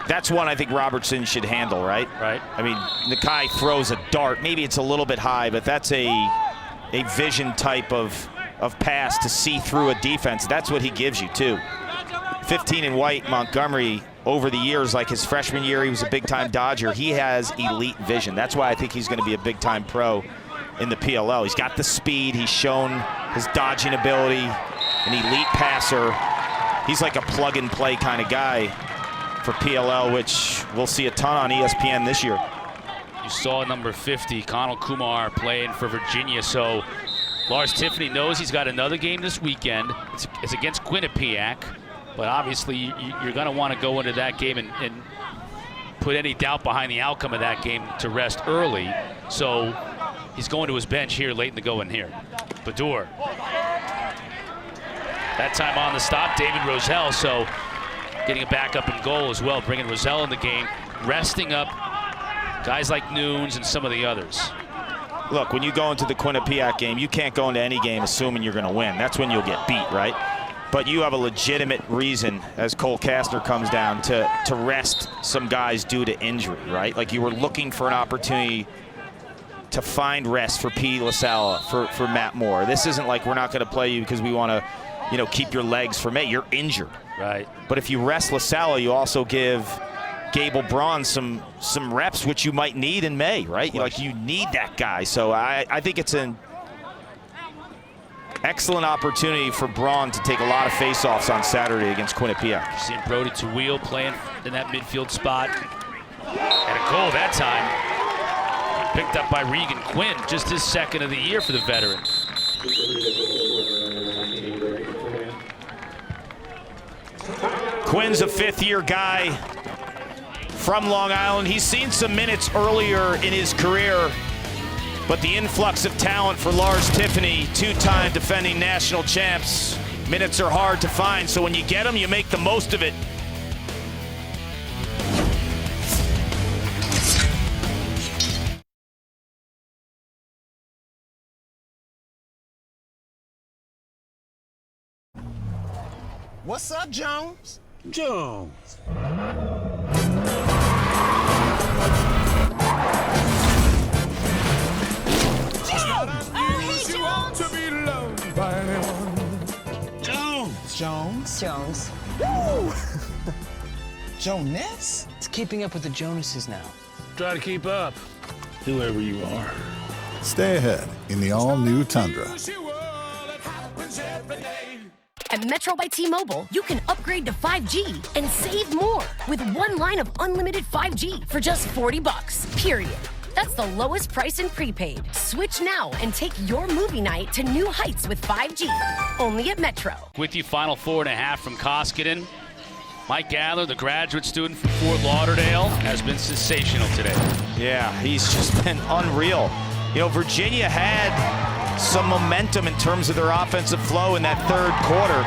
That's one I think Robertson should handle, right? Right. I mean, Nakai throws a dart. Maybe it's a little bit high, but that's a vision type of pass to see through a defense. That's what he gives you, too. 15 in white, Montgomery, over the years, like his freshman year, he was a big-time Dodger. He has elite vision. That's why I think he's going to be a big-time pro in the PLL. He's got the speed. He's shown his dodging ability. An elite passer. He's like a plug-and-play kind of guy for PLL, which we'll see a ton on ESPN this year. You saw number 50, Connell Kumar, playing for Virginia, so Lars Tiffany knows he's got another game this weekend. It's against Quinnipiac, but obviously you're going to want to go into that game and put any doubt behind the outcome of that game to rest early. So he's going to his bench here late in the going here. Badur. That time on the stop, David Roselle, so getting a backup in goal as well, bringing Roselle in the game, resting up guys like Nunes and some of the others. Look, when you go into the Quinnipiac game, you can't go into any game assuming you're going to win. That's when you'll get beat, right? But you have a legitimate reason, as Cole Kastner comes down, to rest some guys due to injury, right? Like you were looking for an opportunity to find rest for P. LaSalla, for Matt Moore. This isn't like we're not going to play you because we want to, you know, keep your legs for May. You're injured. Right. But if you rest LaSalla, you also give Gable Braun some reps, which you might need in May, right? Like you need that guy. So I think it's an excellent opportunity for Braun to take a lot of face-offs on Saturday against Quinnipiac. You're seeing Brody Tawil playing in that midfield spot. And a goal that time. Picked up by Regan Quinn, just his second of the year for the veteran. Quinn's a fifth-year guy from Long Island. He's seen some minutes earlier in his career, but the influx of talent for Lars Tiffany, two-time defending national champs, minutes are hard to find, so when you get them, you make the most of it. What's up, Jones? Jones. Jones. Woo! Jonas? It's keeping up with the Jonases now. Try to keep up, whoever you are. Stay ahead in the all-new Tundra. At Metro by T-Mobile, you can upgrade to 5G and save more with one line of unlimited 5G for just $40, period. That's the lowest price in prepaid. Switch now and take your movie night to new heights with 5G. Only at Metro. With you, final 4.5 from Koskinen. Mike Adler, the graduate student from Fort Lauderdale, has been sensational today. Yeah, he's just been unreal. You know, Virginia had some momentum in terms of their offensive flow in that third quarter.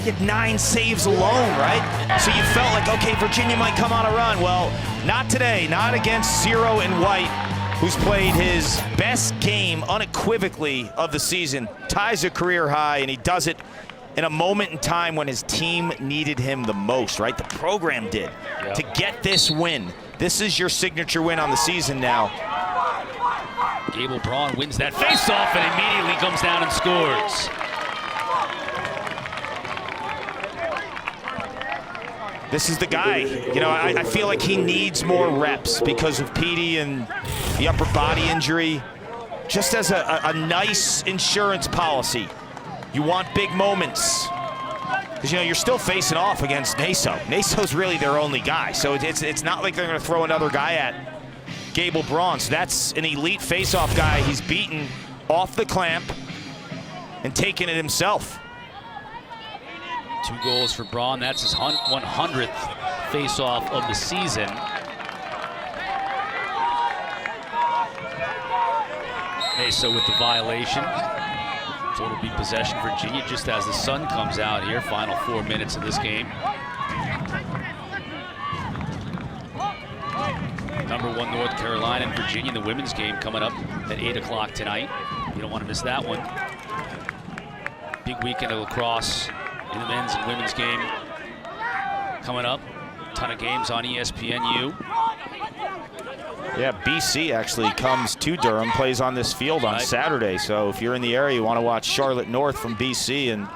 He had 9 saves alone, right? So you felt like, okay, Virginia might come on a run. Well, not today, not against Zero and White, who's played his best game unequivocally of the season, ties a career high, and he does it in a moment in time when his team needed him the most, right? The program did, to get this win. This is your signature win on the season now. Gable Braun wins that face-off and immediately comes down and scores. This is the guy. You know, I feel like he needs more reps because of Petey and the upper body injury. Just as a nice insurance policy. You want big moments. Because, you know, you're still facing off against Naso. Naso's really their only guy. So it's not like they're going to throw another guy at Gable Braun. So that's an elite face-off guy he's beaten off the clamp and taken it himself. 2 goals for Braun. That's his 100th face-off of the season. Naso with the violation. So it'll be possession Virginia just as the sun comes out here. Final 4 minutes of this game. #1 North Carolina and Virginia in the women's game coming up at 8 o'clock tonight. You don't want to miss that one. Big weekend of lacrosse in the men's and women's game coming up. A ton of games on ESPNU. Yeah, BC actually comes to Durham, plays on this field on Saturday. So if you're in the area, you want to watch Charlotte North from BC and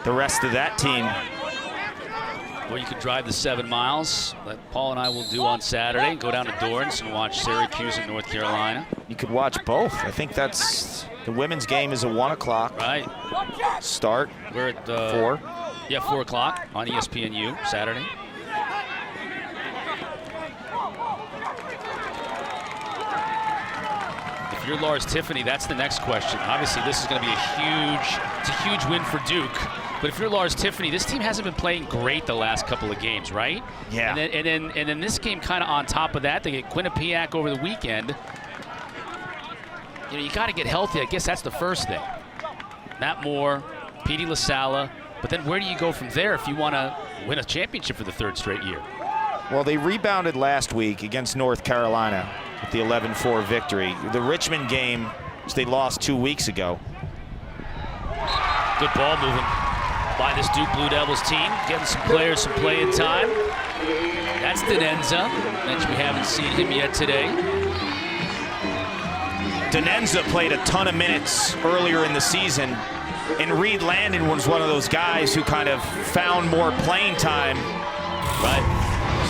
the rest of that team. Or you could drive the 7 miles, like Paul and I will do on Saturday, go down to Dorrance and watch Syracuse and North Carolina. You could watch both. I think that's, the women's game is a 1 o'clock start. We're at 4. Yeah, 4 o'clock on ESPNU Saturday. If you're Lars Tiffany, that's the next question. Obviously, this is going to be it's a huge win for Duke. But if you're Lars Tiffany, this team hasn't been playing great the last couple of games, right? Yeah. And then this game kind of on top of that. They get Quinnipiac over the weekend. You know, you got to get healthy. I guess that's the first thing. Matt Moore, Petey LaSala. But then where do you go from there if you want to win a championship for the 3rd straight year? Well, they rebounded last week against North Carolina with the 11-4 victory. The Richmond game, which they lost 2 weeks ago. Good ball movement by this Duke Blue Devils team, getting some players some playing time. That's Denenza. Mentioned we haven't seen him yet today. Denenza played a ton of minutes earlier in the season, and Reed Landon was one of those guys who kind of found more playing time. Right.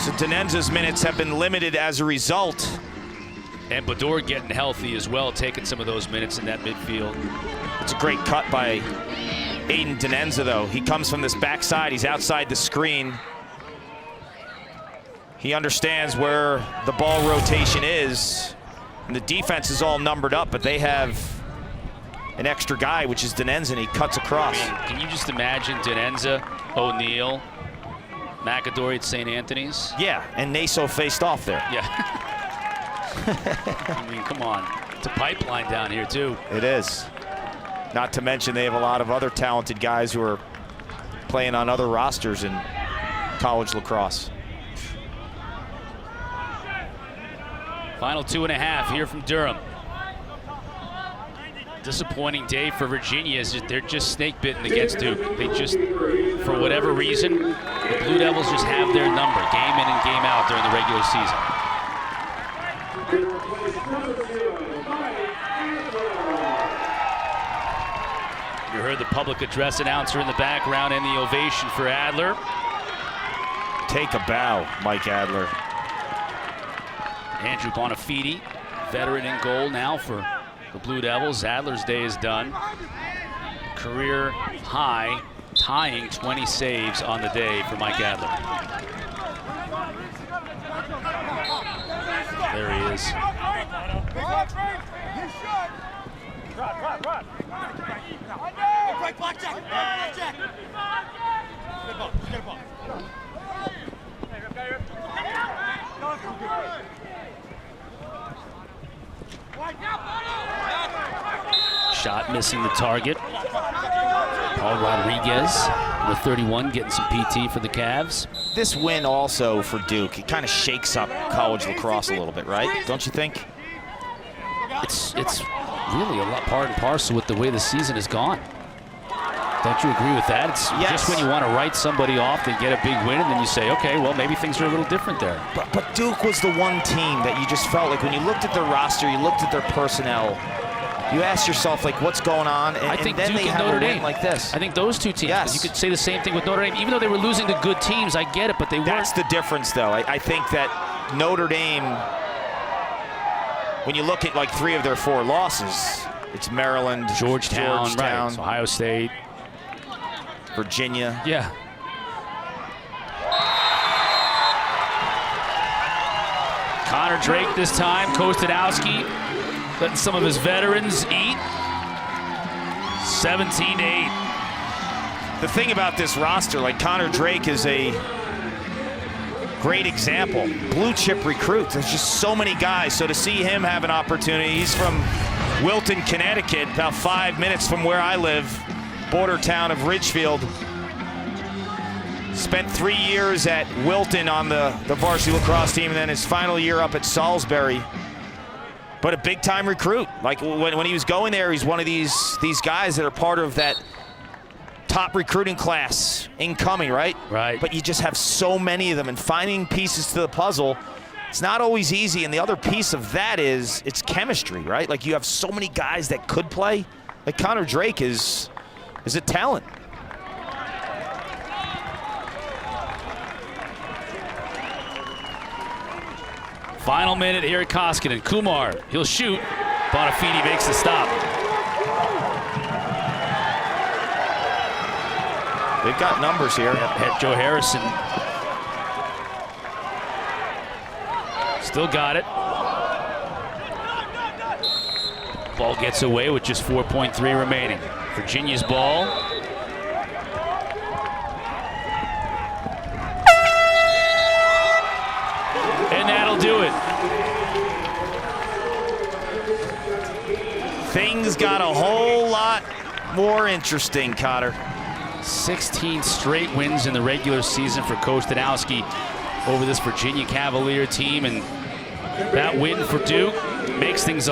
So Denenza's minutes have been limited as a result. And Bador getting healthy as well, taking some of those minutes in that midfield. It's a great cut by Aiden Denenza, though. He comes from this backside. He's outside the screen. He understands where the ball rotation is. And the defense is all numbered up, but they have an extra guy, which is Denenza, and he cuts across. I mean, can you just imagine Denenza, O'Neal, McAdory at St. Anthony's? Yeah, and Naso faced off there. Yeah. I mean, come on. It's a pipeline down here, too. It is. Not to mention they have a lot of other talented guys who are playing on other rosters in college lacrosse. Final 2.5 here from Durham. Disappointing day for Virginia. They're just snake bitten against Duke. They just, for whatever reason, the Blue Devils just have their number, game in and game out during the regular season. You heard the public address announcer in the background and the ovation for Adler. Take a bow, Mike Adler. Andrew Bonafide, veteran in goal now for the Blue Devils. Adler's day is done. Career high, tying 20 saves on the day for Mike Adler. There he is. Shot missing the target. Paul Rodriguez, number 31, getting some PT for the Cavs. This win also for Duke, it kind of shakes up college lacrosse a little bit, right? Don't you think? It's really a lot part and parcel with the way the season has gone. Don't you agree with that? It's just when you want to write somebody off, they get a big win, and then you say, okay, well, maybe things are a little different there. But Duke was the one team that you just felt like when you looked at their roster, you looked at their personnel, you asked yourself, like, what's going on? And, I think and then Duke they and have Notre a win Dame like this. I think those two teams. Yes. You could say the same thing with Notre Dame. Even though they were losing to good teams, I get it, but they weren't. That's the difference, though. I think that Notre Dame, when you look at like 3 of their 4 losses, it's Maryland, Georgetown. Right. So Ohio State, Virginia. Yeah. Connor Drake this time. Kostadowski letting some of his veterans eat. 17-8. The thing about this roster, like Connor Drake is a great example. Blue chip recruit. There's just so many guys. So to see him have an opportunity, he's from Wilton, Connecticut, about 5 minutes from where I live, border town of Ridgefield. Spent 3 years at Wilton on the varsity lacrosse team, and then his final year up at Salisbury. But a big-time recruit. Like when he was going there, he's one of these guys that are part of that top recruiting class incoming, right? Right. But you just have so many of them, and finding pieces to the puzzle, it's not always easy. And the other piece of that is it's chemistry, right? Like you have so many guys that could play. Like Connor Drake is a talent. Final minute here at Koskinen. Kumar, he'll shoot. Bonafini makes the stop. They've got numbers here. Yep, Joe Harrison. Still got it. Ball gets away with just 4.3 remaining. Virginia's ball. And that'll do it. Things got a whole lot more interesting, Cotter. 16 straight wins in the regular season for Kostadowski over this Virginia Cavalier team, and that win for Duke makes things